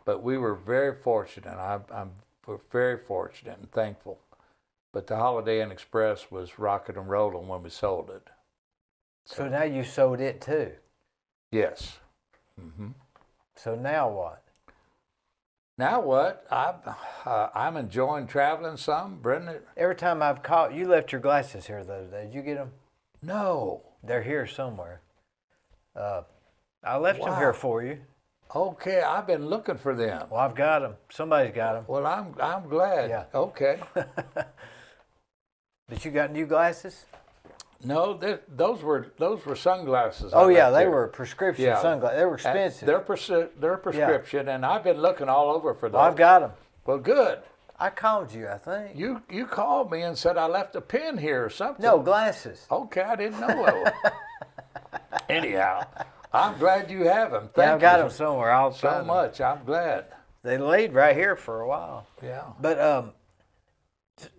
A: But we were very fortunate. We're very fortunate and thankful. But the Holiday Inn Express was rocking and rolling when we sold it.
B: So now you sold it too.
A: Yes.
B: So now what?
A: Now what? I'm enjoying traveling some. Brenda?
B: Every time I've called, you left your glasses here the other day. Did you get them?
A: No.
B: They're here somewhere. I left them
A: Wow.
B: here for you.
A: Okay, I've been looking for them.
B: Well, I've got them. Somebody's got them.
A: Well, I'm glad.
B: Yeah.
A: Okay.
B: But you got new glasses?
A: No, those were sunglasses.
B: Oh
A: I
B: yeah,
A: left
B: they
A: here.
B: were prescription
A: Yeah.
B: sunglasses. They were
A: And
B: expensive.
A: They're prescription, and I've been looking all over for those.
B: Well, I've got them.
A: Well, good.
B: I called you, I think.
A: You called me and said I left a pen here or something.
B: No, glasses.
A: Okay, I didn't know. Anyhow, I'm glad you have them. Thank
B: Yeah, I've got
A: you
B: them somewhere. I'll
A: so
B: find them.
A: much. I'm glad.
B: They laid right here for a while.
A: Yeah.
B: But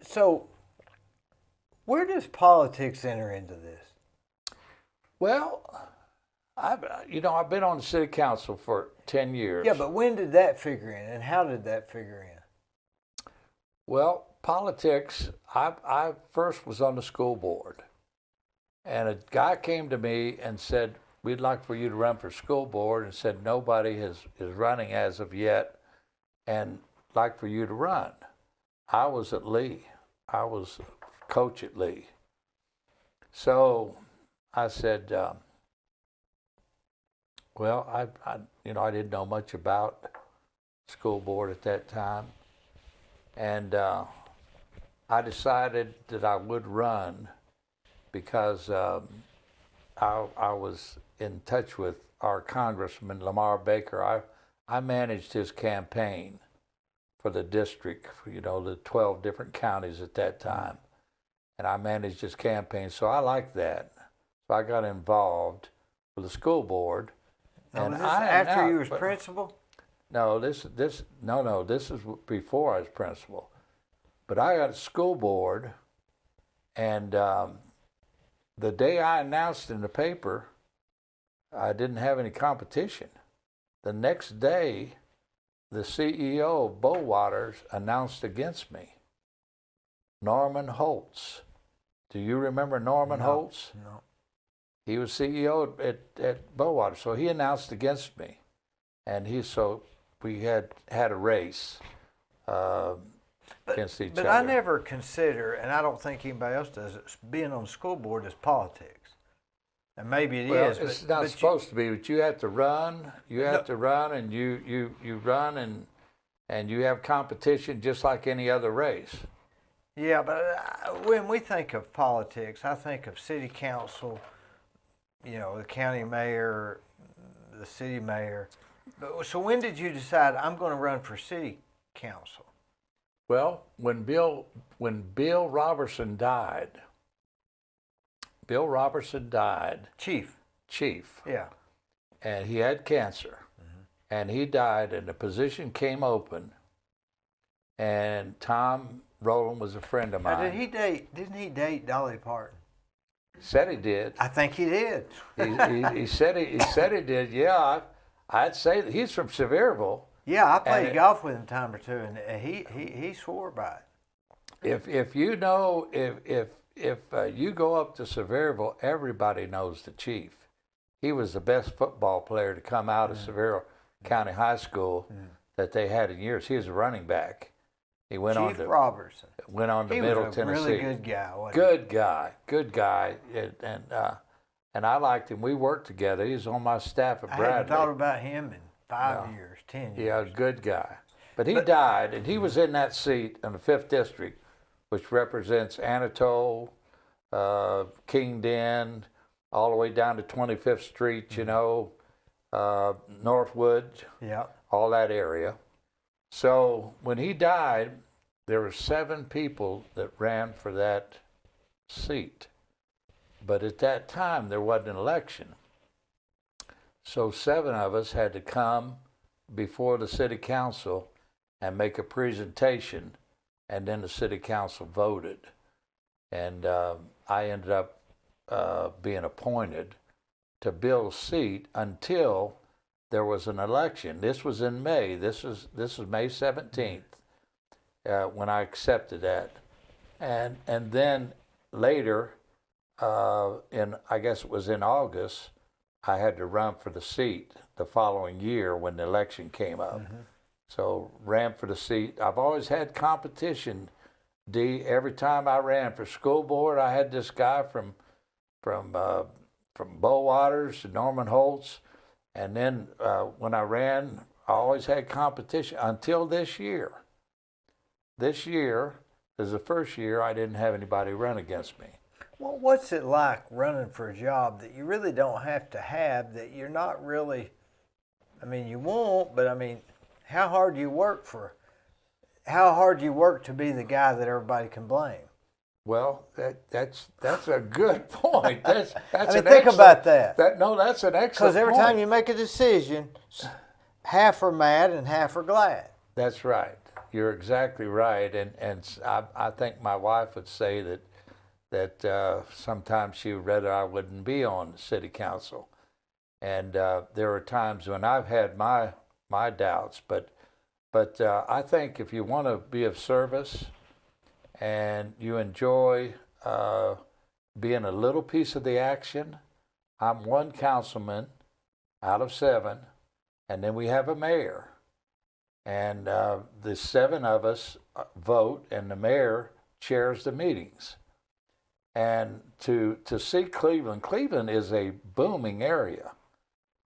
B: so where does politics enter into this?
A: Well, I've been on the city council for 10 years.
B: Yeah, but when did that figure in, and how did that figure in?
A: Well, politics, I first was on the school board. And a guy came to me and said, we'd like for you to run for school board, and said nobody is running as of yet, and like for you to run. I was at Lee. I was coach at Lee. So I said, well, I didn't know much about school board at that time. And I decided that I would run because I was in touch with our Congressman, Lamar Baker. I managed his campaign for the district, the 12 different counties at that time. And I managed his campaign, so I liked that. So I got involved with the school board.
B: Now,
A: and
B: was this after you was principal?
A: No, this is before I was principal. But I got a school board, and the day I announced in the paper, I didn't have any competition. The next day, the CEO of Bowaters announced against me, Norman Holtz. Do you remember Norman Holtz?
B: No.
A: He was CEO at Bowaters, so he announced against me, and we had a race against each other.
B: But I never consider, and I don't think anybody else does it, being on the school board is politics. And maybe it is.
A: It's not supposed to be, but you have to run. You have to run, and you run, and you have competition just like any other race.
B: Yeah, but when we think of politics, I think of city council, the county mayor, the city mayor. So when did you decide I'm going to run for city council?
A: Well, when Bill Robertson died. Chief.
B: Yeah.
A: And he had cancer. Mm-hmm. And he died, and the position came open. And Tom Rowland was a friend of mine.
B: Now, didn't he date Dolly Parton?
A: Said he did.
B: I think he did.
A: he said he did. Yeah, I'd say that he's from Sevierville.
B: Yeah, I played golf with him a time or two, and he swore by it.
A: If you go up to Sevierville, everybody knows the chief. He was the best football player to come out of Sevierville County High School that they had in years. He was a running back. He went
B: Chief Robertson.
A: Went on to Middle Tennessee.
B: He was a really good guy.
A: Good guy, and I liked him. We worked together. He was on my staff at Bradley.
B: I hadn't thought about him in 5 years, 10 years.
A: Yeah, good guy. But he died, and he was in that seat in the 5th District, which represents Anatole, Kingden, all the way down to 25th Street, Northwood, all that area. So when he died, there were 7 people that ran for that seat. But at that time, there wasn't an election. So 7 of us had to come before the city council and make a presentation, and then the city council voted. And I ended up being appointed to Bill's seat until there was an election. This was in May. This was May 17th when I accepted that. And then later, I guess it was in August, I had to run for the seat the following year when the election came up. Mm-hmm. So ran for the seat. I've always had competition, D. Every time I ran for school board, I had this guy from Bowaters, Norman Holtz, and then when I ran, I always had competition until this year. This year is the first year I didn't have anybody run against me.
B: Well, what's it like running for a job that you really don't have to have, that you're not really, you won't, but how hard do you work to be the guy that everybody can blame?
A: Well, that's a good point. That's
B: think about that.
A: That's an excellent point.
B: Because every time you make a decision, half are mad and half are glad.
A: That's right. You're exactly right. And I think my wife would say that sometimes she would rather I wouldn't be on the city council. And there are times when I've had my doubts, but I think if you want to be of service and you enjoy being a little piece of the action. I'm one councilman out of 7, and then we have a mayor. And the 7 of us vote, and the mayor chairs the meetings. And to see Cleveland is a booming area.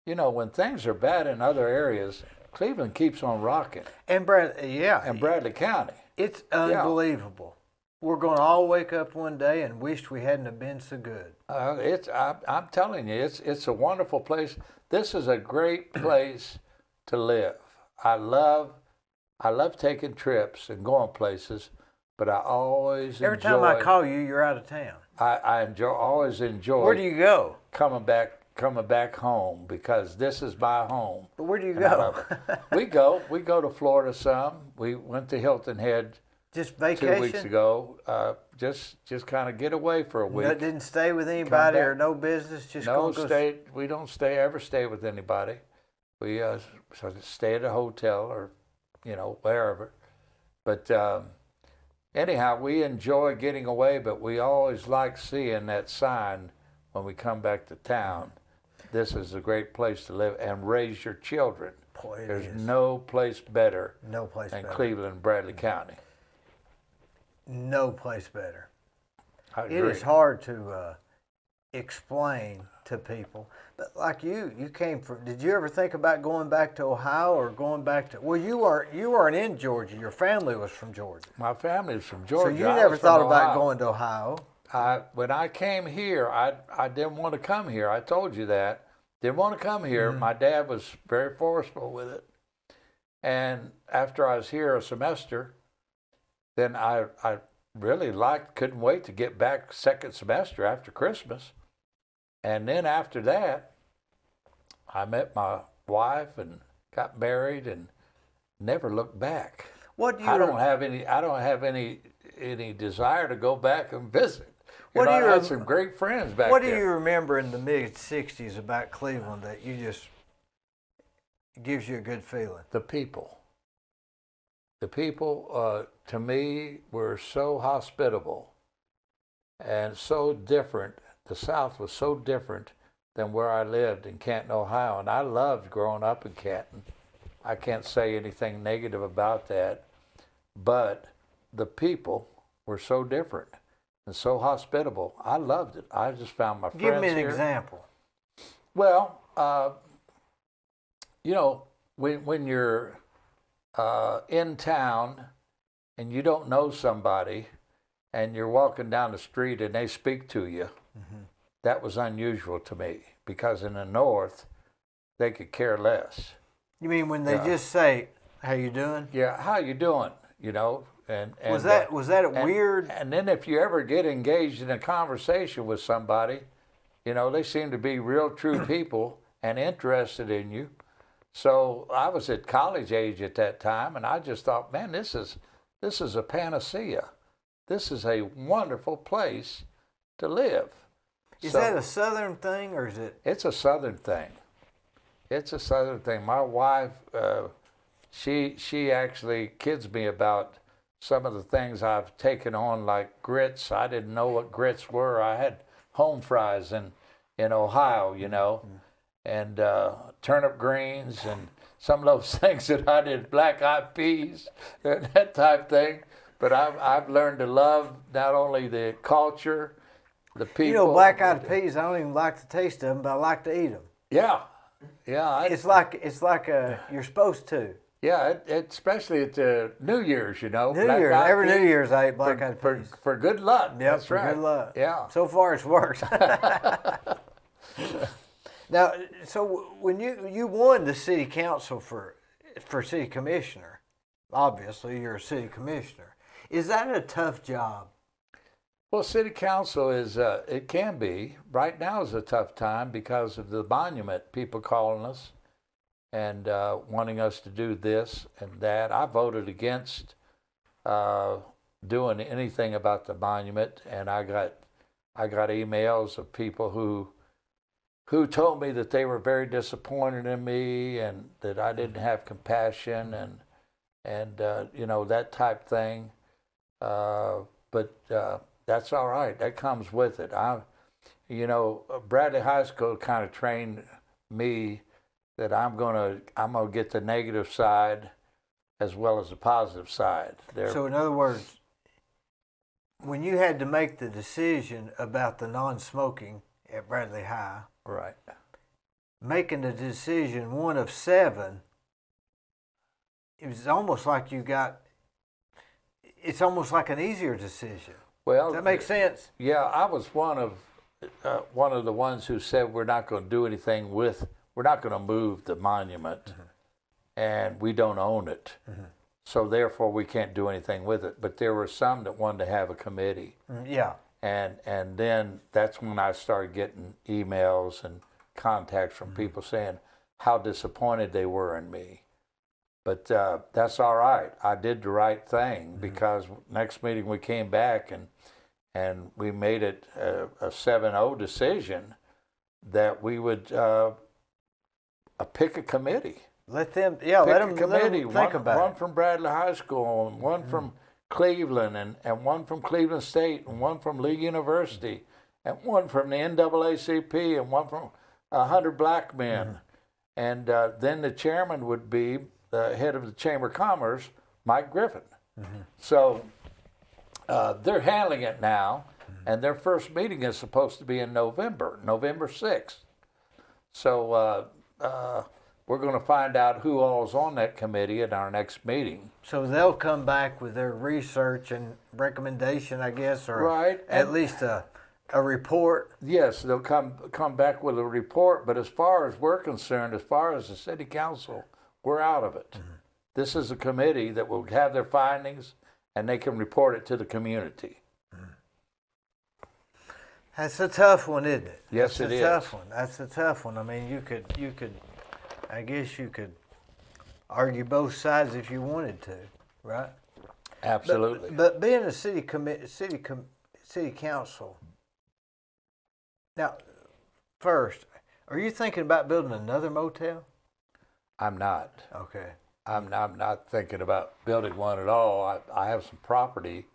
A: You know, when things are bad in other areas, Cleveland keeps on rocking.
B: And
A: Bradley County.
B: It's unbelievable. We're going to all wake up one day and wish we hadn't have been so good.
A: I'm telling you, it's a wonderful place. This is a great place to live. I love taking trips and going places, but I always
B: Every time I call you, you're out of town.
A: I always enjoy.
B: Where do you go?
A: Coming back home, because this is my home.
B: But where do you go?
A: We go to Florida some. We went to Hilton Head
B: just vacation?
A: 2 weeks ago. Just kind of get away for a week.
B: No, didn't stay with anybody or no business? Just
A: we don't ever stay with anybody. We stay at a hotel or wherever. But anyhow, we enjoy getting away, but we always like seeing that sign when we come back to town. This is a great place to live and raise your children.
B: Boy,
A: There's no place better than
B: better.
A: Cleveland, Bradley County.
B: No place better.
A: I agree.
B: It is hard to explain to people. But like you came from, did you ever think about going back to Ohio or going back to, well, you weren't in Georgia. Your family was from Georgia.
A: My family is from Georgia.
B: So you never thought about going to Ohio?
A: When I came here, I didn't want to come here. I told you that. Didn't want to come here. Mm-hmm. My dad was very forceful with it. And after I was here a semester, then I really couldn't wait to get back second semester after Christmas. And then after that, I met my wife and got married and never looked back. I don't have any desire to go back and visit. I had some great friends back there.
B: What do you remember in the mid-'60s about Cleveland that gives you a good feeling?
A: The people. The people, to me, were so hospitable and so different. The South was so different than where I lived in Canton, Ohio, and I loved growing up in Canton. I can't say anything negative about that, but the people were so different and so hospitable. I loved it. I just found my friends here.
B: Give me an example.
A: Well, when you're in town and you don't know somebody and you're walking down the street and they speak to you, mm-hmm. That was unusual to me, because in the North, they could care less.
B: You mean when they just say, "How you doing?"
A: Yeah, how you doing? And
B: was that weird?
A: And then if you ever get engaged in a conversation with somebody, they seem to be real true people and interested in you. So I was at college age at that time, and I just thought, man, this is a panacea. This is a wonderful place to live.
B: Is that a Southern thing, or is it?
A: It's a Southern thing. It's a Southern thing. My wife, she actually kids me about some of the things I've taken on, like grits. I didn't know what grits were. I had home fries in Ohio, mm-hmm. and turnip greens and some of those things that I did, black-eyed peas, and that type thing. But I've learned to love not only the culture, the people.
B: Black-eyed peas, I don't even like the taste of them, but I like to eat them.
A: Yeah.
B: It's like you're supposed to.
A: Yeah, especially at New Year's,
B: Every New Year's I ate black-eyed peas.
A: For good luck.
B: Yep,
A: that's
B: for
A: right.
B: good luck.
A: Yeah.
B: So far it's worked. Now, so when you won the city council for city commissioner, obviously you're a city commissioner. Is that a tough job?
A: Well, city council it can be. Right now is a tough time because of the monument, people calling us and wanting us to do this and that. I voted against doing anything about the monument, and I got emails of people who told me that they were very disappointed in me and that I didn't have compassion and that type thing. but that's all right. That comes with it. Bradley High School kind of trained me that I'm gonna get the negative side as well as the positive side.
B: So in other words, when you had to make the decision about the non-smoking at Bradley High,
A: right,
B: making the decision one of 7, it was almost like it's almost like an easier decision.
A: well,
B: Does that make sense?
A: yeah, I was one of the ones who said we're not going to do anything we're not going to move the monument, and we don't own it, so therefore we can't do anything with it. But there were some that wanted to have a committee,
B: Yeah.
A: and then that's when I started getting emails and contacts from people saying how disappointed they were in me. But that's all right. I did the right thing because next meeting we came back and we made it a 7-0 decision that we would pick a committee.
B: Let them
A: Pick a
B: think
A: committee.
B: about
A: One
B: it.
A: from Bradley High School, and one from Cleveland, and one from Cleveland State, and one from Lee University, and one from the NAACP, and one from 100 Black Men. And then the chairman would be the head of the Chamber of Commerce, Mike Griffin. So they're handling it now, and their first meeting is supposed to be in November 6th. So we're going to find out who all is on that committee at our next meeting.
B: So they'll come back with their research and recommendation, I guess, or
A: Right.
B: at least a report.
A: Yes, they'll come back with a report, but as far as we're concerned, as far as the city council, we're out of it. This is a committee that will have their findings, and they can report it to the community.
B: That's a tough one, isn't it?
A: Yes,
B: That's
A: it
B: a
A: is.
B: tough one. That's a tough one. I mean, I guess you could argue both sides if you wanted to, right?
A: Absolutely.
B: But being a city council. Now, first, are you thinking about building another motel?
A: I'm not.
B: Okay.
A: I'm not thinking about building one at all. I have some property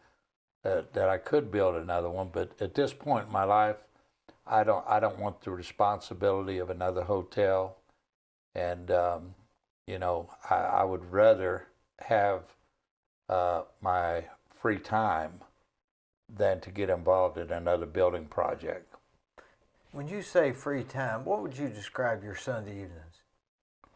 A: that I could build another one, but at this point in my life, I don't want the responsibility of another hotel, and I would rather have my free time than to get involved in another building project.
B: When you say free time, what would you describe your Sunday evenings?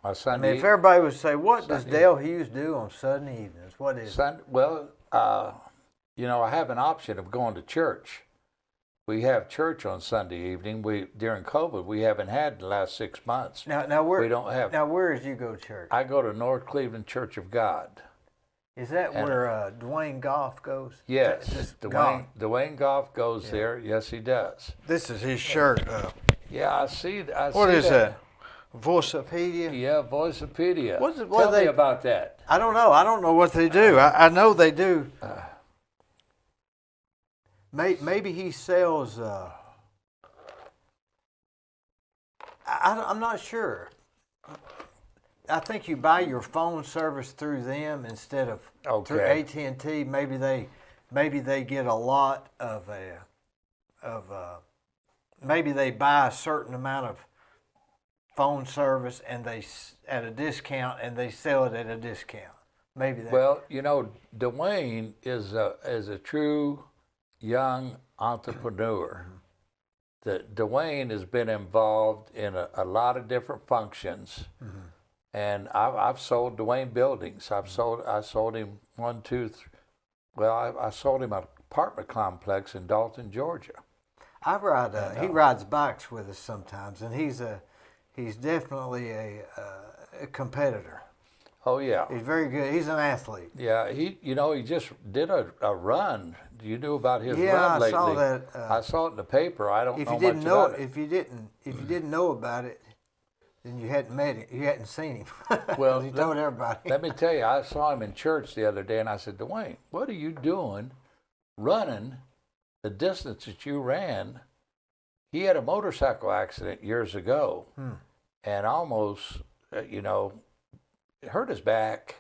A: My
B: I
A: Sunday,
B: mean, if everybody would say, what does
A: Sunday-
B: Dale Hughes do on Sunday evenings? What is it?
A: well, I have an option of going to church. We have church on Sunday evening. During COVID, we haven't had in the last 6 months.
B: Now where
A: We don't have.
B: Now where did you go to church?
A: I go to North Cleveland Church of God.
B: Is that
A: and-
B: where Dwayne Goff goes?
A: Yes,
B: Just Goff.
A: Dwayne Goff goes there. Yes, he does.
B: This is his shirt.
A: Yeah, I see.
B: What is that? Voicepedia?
A: Yeah, Voicepedia.
B: What
A: Tell
B: they-
A: me about that.
B: I don't know. I don't know what they do. I know they do. Maybe he sells. I'm not sure. I think you buy your phone service through them instead of through
A: Okay.
B: AT&T. Maybe they get a lot of maybe they buy a certain amount of phone service and at a discount and they sell it at a discount. Maybe that.
A: Well, Dwayne is a true young entrepreneur. Dwayne has been involved in a lot of different functions, and I've sold Dwayne buildings. I sold him one, two, well, I sold him an apartment complex in Dalton, Georgia.
B: I ride. He rides bikes with us sometimes, and he's definitely a competitor.
A: Oh yeah,
B: He's very good. He's an athlete.
A: yeah. He just did a run. You knew about his
B: Yeah,
A: run
B: I
A: lately.
B: saw that.
A: I saw it in the paper. I don't
B: If
A: know
B: you didn't
A: much
B: know,
A: about it.
B: if you didn't know about it, then you hadn't met him. You hadn't seen him.
A: Well,
B: he told everybody.
A: Let me tell you, I saw him in church the other day, and I said, Dwayne, what are you doing running the distance that you ran? He had a motorcycle accident years ago and almost, hurt his back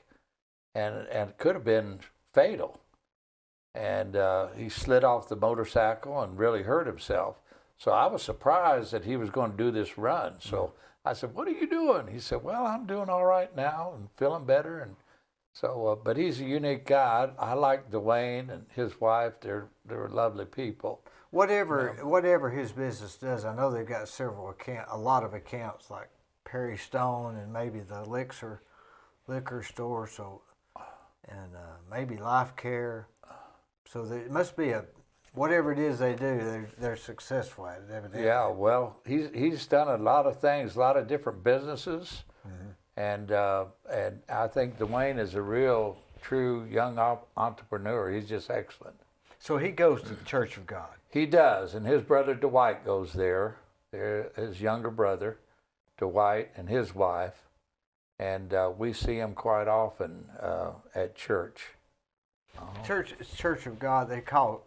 A: and could have been fatal. and he slid off the motorcycle and really hurt himself. So I was surprised that he was going to do this run. So I said, "What are you doing?" He said, "Well, I'm doing all right now and feeling better." And so, but he's a unique guy. I like Dwayne and his wife. They're lovely people.
B: Whatever his business does, I know they've got a lot of accounts like Perry Stone and maybe the liquor store. So, and maybe Life Care. So it must be whatever it is they do, they're successful at it, evidently.
A: Yeah, well, he's done a lot of things, a lot of different businesses, and I think Dwayne is a real, true young entrepreneur. He's just excellent.
B: So he goes to the Church of God.
A: He does, and his brother Dwight goes there. His younger brother, Dwight, and his wife, and we see him quite often at church.
B: Church of God, they call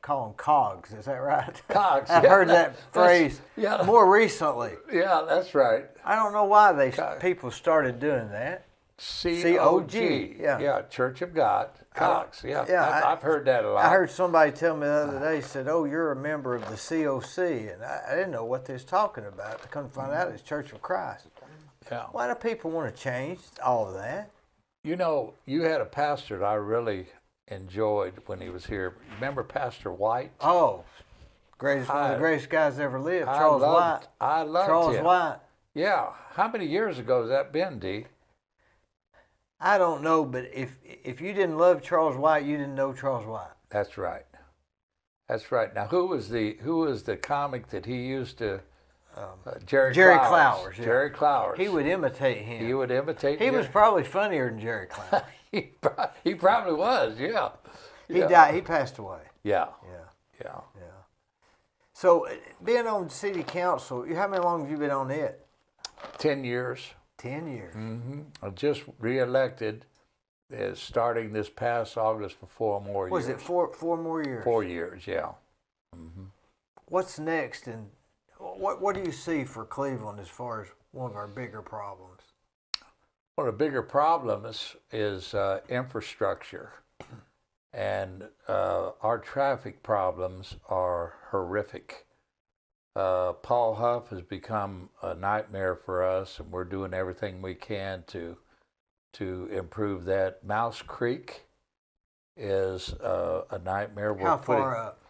B: them cogs. Is that right?
A: Cogs.
B: I've heard that phrase more recently.
A: Yeah, that's right.
B: I don't know why people started doing that.
A: C-O-G.
B: Yeah.
A: Church of God. Cogs. I've heard that a lot.
B: I heard somebody tell me the other day, said, "Oh, you're a member of the COC," and I didn't know what they was talking about. To come to find out, it's Church of Christ.
A: Yeah.
B: Why do people want to change all of that?
A: You know, you had a pastor that I really enjoyed when he was here. Remember Pastor White?
B: Oh, one of the greatest guys ever lived, Charles White.
A: I loved
B: Charles
A: him.
B: White.
A: Yeah. How many years ago has that been, Dee?
B: I don't know, but if you didn't love Charles White, you didn't know Charles White.
A: That's right. That's right. Now, who was the comic that he used to? Jerry Clowers.
B: Yeah.
A: Jerry Clowers.
B: He would imitate him.
A: He would imitate.
B: He was probably funnier than Jerry Clowers.
A: he probably was. Yeah.
B: He died. He passed away.
A: Yeah.
B: Yeah. So, being on city council, how long have you been on it?
A: 10 years.
B: 10 years.
A: Mm-hmm. I just reelected, starting this past August for 4 more years.
B: Was it four more years?
A: 4 years, yeah. Mm-hmm.
B: What's next, and what do you see for Cleveland as far as one of our bigger problems?
A: One of the bigger problems is infrastructure, and our traffic problems are horrific. Paul Huff has become a nightmare for us, and we're doing everything we can to improve that. Mouse Creek is a nightmare.
B: How far up?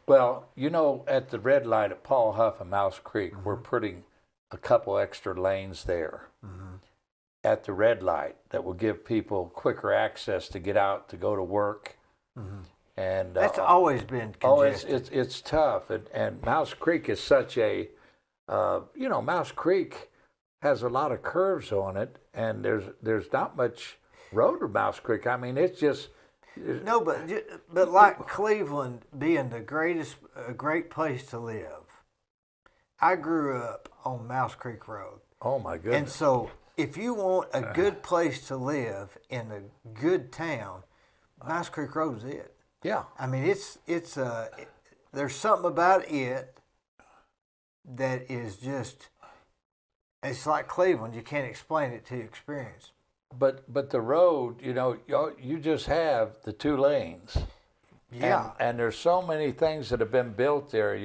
A: Well, you know, at the red light at Paul Huff and Mouse Creek, we're putting a couple extra lanes there at the red light that will give people quicker access to get out to go to work. And
B: that's always been congested.
A: It's tough, and Mouse Creek is such a, Mouse Creek has a lot of curves on it, and there's not much road to Mouse Creek. I mean, it's just
B: no, but like Cleveland being a great place to live. I grew up on Mouse Creek Road.
A: Oh my goodness!
B: And so, if you want a good place to live in a good town, Mouse Creek Road is it.
A: Yeah.
B: I mean, there's something about it that is just, it's like Cleveland. You can't explain it till you experience.
A: But the road, you just have the 2 lanes.
B: Yeah.
A: And there's so many things that have been built there,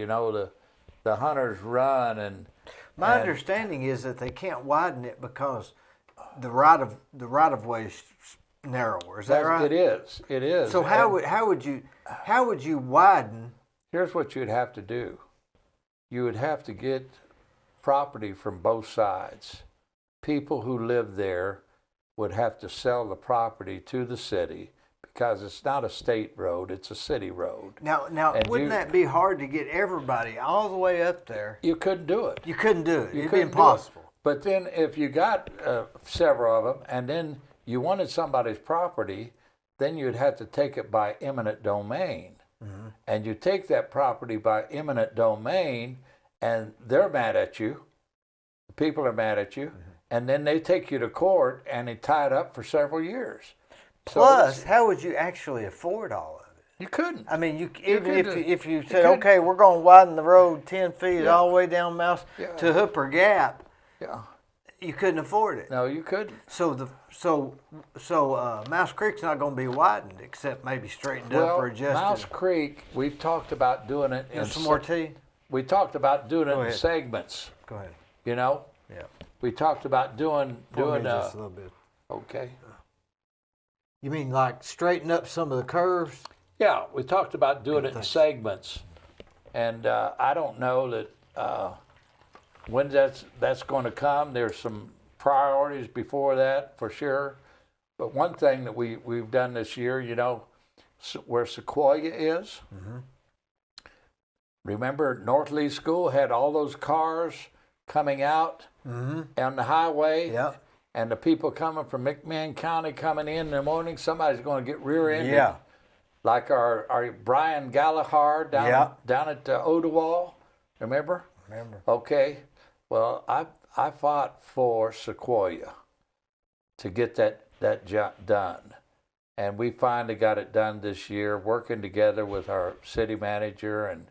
A: the Hunter's Run and
B: my understanding is that they can't widen it because the right of way is narrower. Is that right?
A: It is.
B: So how would you widen?
A: Here's what you'd have to do. You would have to get property from both sides. People who live there would have to sell the property to the city because it's not a state road, it's a city road.
B: Now, wouldn't that be hard to get everybody all the way up there?
A: You couldn't do it.
B: You couldn't do it. It'd be impossible.
A: But then if you got several of them and then you wanted somebody's property, then you'd have to take it by eminent domain. And you take that property by eminent domain, and they're mad at you. The people are mad at you. And then they take you to court, and they tie it up for several years.
B: Plus, how would you actually afford all of it?
A: You couldn't.
B: I mean, if you said, okay, we're going to widen the road 10 feet all the way down Mouse to Hooper Gap.
A: Yeah.
B: You couldn't afford it.
A: No, you couldn't.
B: So Mouse Creek's not going to be widened, except maybe straightened up
A: Well,
B: or adjusted.
A: Mouse Creek, we've talked about doing it in
B: Some more tea.
A: We talked about doing it
B: Go
A: in
B: ahead.
A: segments.
B: Go ahead.
A: You know,
B: Yeah.
A: we talked about doing
B: Pour me just a little bit.
A: okay.
B: You mean like straighten up some of the curves?
A: Yeah, we talked about doing it in
B: thanks.
A: segments, and I don't know that when that's going to come. There's some priorities before that for sure. But one thing that we've done this year, you know, where Sequoia is.
B: Mm-hmm.
A: Remember, North Lee School had all those cars coming out
B: Mm-hmm.
A: on the highway.
B: Yeah.
A: And the people coming from McMahon County coming in the morning, somebody's going to get rear-ended.
B: Yeah.
A: Like our Brian Gallagher down at Odawall, remember?
B: Remember.
A: Okay. Well, I fought for Sequoia to get that job done. And we finally got it done this year, working together with our city manager and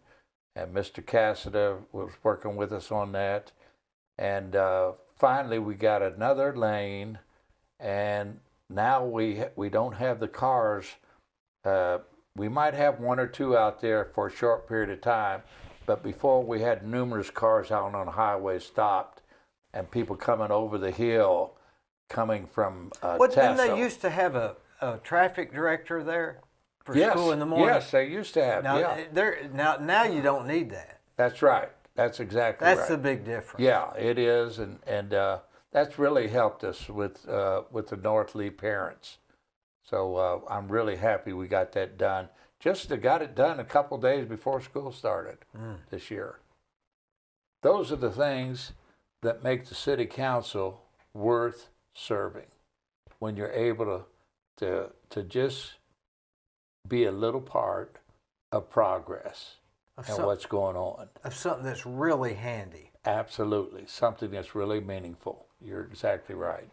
A: Mr. Cassida was working with us on that. And finally we got another lane, and now we don't have the cars. We might have one or two out there for a short period of time, but before we had numerous cars out on the highway stopped, and people coming over the hill, coming from
B: What didn't
A: Tasso.
B: they used to have a traffic director there for
A: Yes,
B: school in the morning?
A: yes, they used to have.
B: Now,
A: yeah,
B: now you don't need that.
A: that's right. That's exactly
B: That's
A: right.
B: the big difference.
A: Yeah, it is, and that's really helped us with the North Lee parents. So I'm really happy we got that done. Just got it done a couple days before school started this year. Those are the things that make the city council worth serving. When you're able to just be a little part of progress and what's going on.
B: Of something that's really handy.
A: Absolutely. Something that's really meaningful. You're exactly right.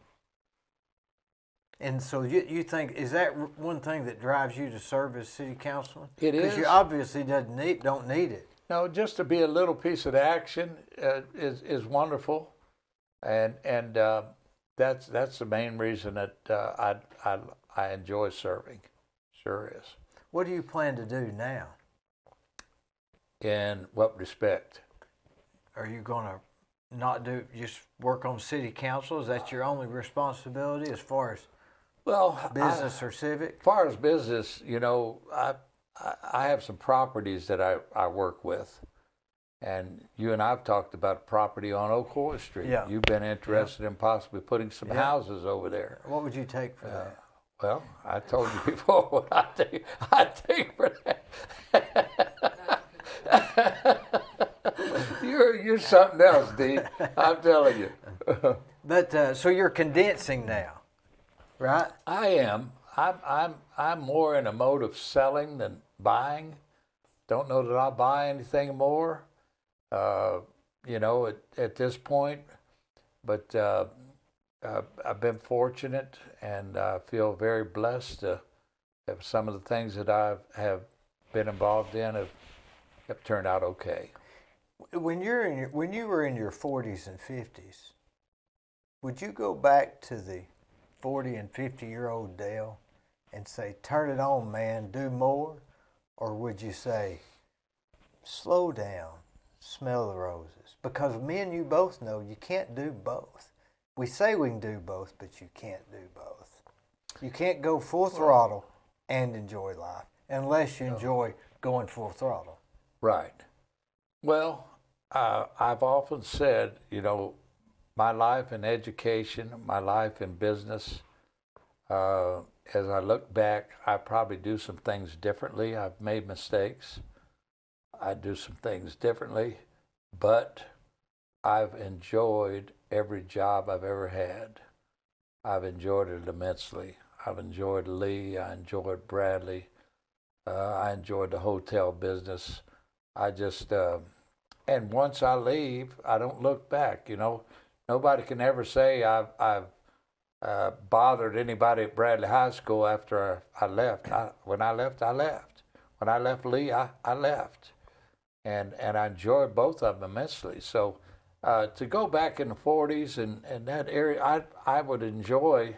B: And so you think, is that one thing that drives you to serve as city councilman?
A: It is.
B: Because you obviously don't need it.
A: No, just to be a little piece of the action is wonderful, and that's the main reason that I enjoy serving. Sure is.
B: What do you plan to do now?
A: In what respect?
B: Are you going to not just work on city council? Is that your only responsibility as far as business or civic?
A: As far as business, you know, I have some properties that I work with, and you and I've talked about property on Ocoee Street.
B: Yeah.
A: You've been interested in possibly putting some houses over there.
B: What would you take for that?
A: Well, I told you before what I take for that. You're something else, Dean. I'm telling you.
B: But so you're condensing now, right?
A: I am. I'm more in a mode of selling than buying. Don't know that I'll buy anything more. You know, at this point, but I've been fortunate, and I feel very blessed to have some of the things that I have been involved in have turned out okay.
B: When you were in your 40s and 50s, would you go back to the 40 and 50-year-old Dale and say, "Turn it on, man, do more"? Or would you say, "Slow down, smell the roses"? Because me and you both know you can't do both. We say we can do both, but you can't do both. You can't go full throttle and enjoy life unless you enjoy going full throttle.
A: Right. Well, I've often said, you know, my life in education, my life in business, as I look back, I probably do some things differently. I've made mistakes. I do some things differently, but I've enjoyed every job I've ever had. I've enjoyed it immensely. I've enjoyed Lee. I enjoyed Bradley. I enjoyed the hotel business. I just, and once I leave, I don't look back. You know, nobody can ever say I've bothered anybody at Bradley High School after I left. When I left, I left. When I left Lee, I left. And I enjoyed both of them immensely. So to go back in the 40s and that area, I would enjoy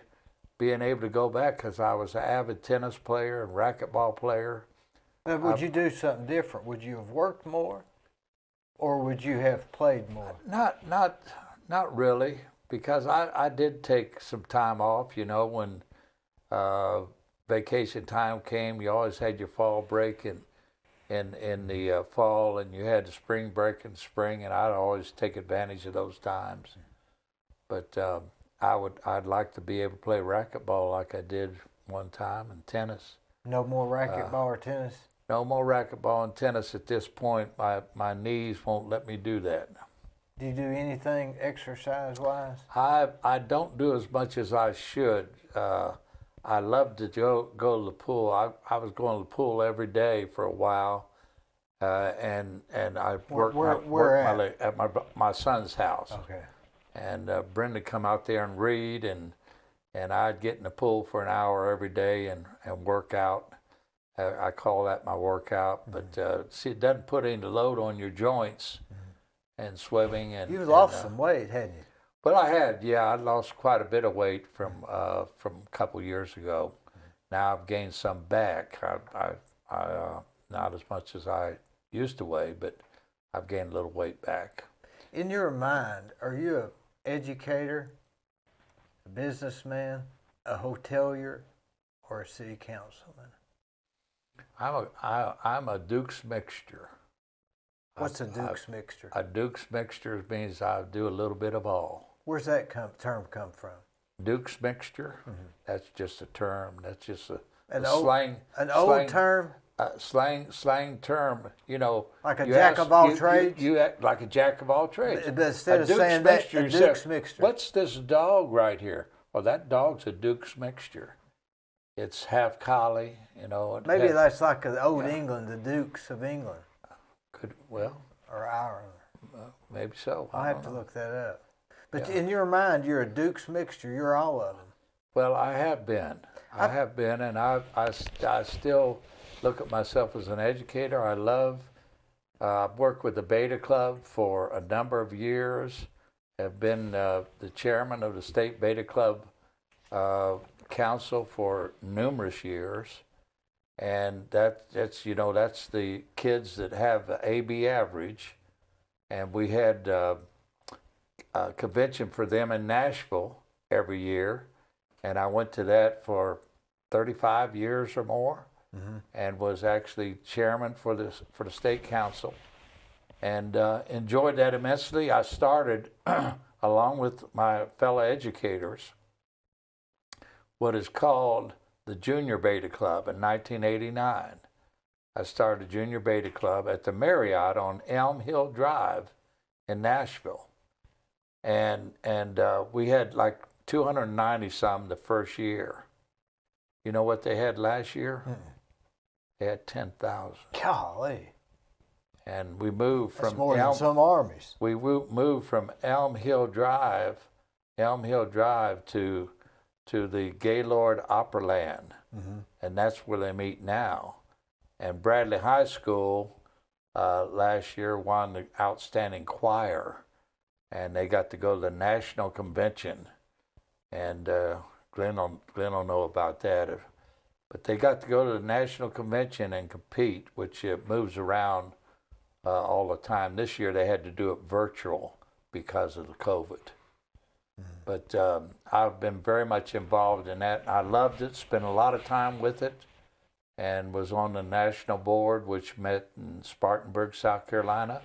A: being able to go back because I was an avid tennis player and racquetball player.
B: But would you do something different? Would you have worked more, or would you have played more?
A: Not really, because I did take some time off. You know, when vacation time came, you always had your fall break in the fall, and you had the spring break in the spring, and I'd always take advantage of those times. But I'd like to be able to play racquetball like I did one time, and tennis.
B: No more racquetball or tennis?
A: No more racquetball and tennis at this point. My knees won't let me do that.
B: Do you do anything exercise-wise?
A: I don't do as much as I should. I love to go to the pool. I was going to the pool every day for a while, and I worked at my son's house.
B: Okay.
A: And Brenda come out there and read, and I'd get in the pool for an hour every day and work out. I call that my workout, but see, it doesn't put any load on your joints and swimming. And
B: You've lost some weight, hadn't you?
A: Well, I lost quite a bit of weight from a couple years ago. Now I've gained some back. I not as much as I used to weigh, but I've gained a little weight back.
B: In your mind, are you an educator, a businessman, a hotelier, or a city councilman?
A: I'm a Duke's mixture.
B: What's a Duke's mixture?
A: A Duke's mixture means I do a little bit of all.
B: Where's that term come from?
A: Duke's mixture. Mm-hmm. That's just a term. That's just a
B: slang. An old
A: slang,
B: term.
A: Slang term. You know,
B: like a jack of all trades.
A: You act like a jack of all trades.
B: But instead of saying that, a Duke's mixture.
A: What's this dog right here? Well, that dog's a Duke's mixture. It's half collie, you know.
B: Maybe that's like the old England, the Dukes of England.
A: Or
B: Ireland.
A: Maybe so.
B: I'll have to look that up. But in your mind, you're a Duke's mixture. You're all of them.
A: Well, I have been. And I still look at myself as an educator. I've worked with the Beta Club for a number of years. Have been the chairman of the State Beta Club Council for numerous years. And that's the kids that have the AB average. And we had a convention for them in Nashville every year. And I went to that for 35 years or more, and was actually chairman for the state council, and enjoyed that immensely. I started, along with my fellow educators, what is called the Junior Beta Club in 1989. I started a Junior Beta Club at the Marriott on Elm Hill Drive in Nashville. And we had like 290 some the first year. You know what they had last year? They had 10,000.
B: Golly.
A: And we moved from
B: That's more than some armies.
A: We moved from Elm Hill Drive to the Gaylord Opryland, and that's where they meet now. And Bradley High School last year won the outstanding choir, and they got to go to the national convention. And Glenn will know about that. But they got to go to the national convention and compete, which moves around all the time. This year they had to do it virtual because of the COVID. But I've been very much involved in that. I loved it, spent a lot of time with it, and was on the national board, which met in Spartanburg, South Carolina.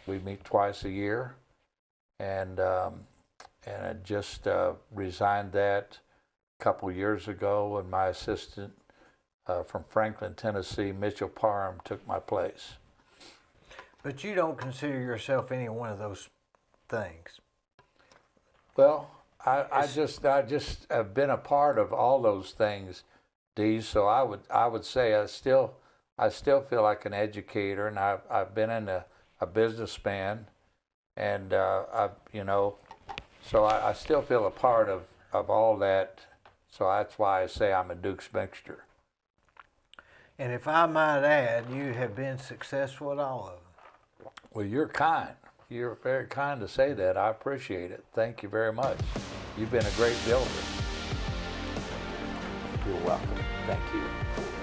A: We meet twice a year. And I just resigned that a couple years ago, and my assistant from Franklin, Tennessee, Mitchell Parham, took my place.
B: But you don't consider yourself any one of those things.
A: Well, I just have been a part of all those things, Dee. So I would say I still feel like an educator, and I've been a businessman, and so I still feel a part of all that. So that's why I say I'm a Duke's mixture.
B: And if I might add, you have been successful at all of them.
A: Well, you're kind. You're very kind to say that. I appreciate it. Thank you very much. You've been a great builder. You're welcome. Thank you.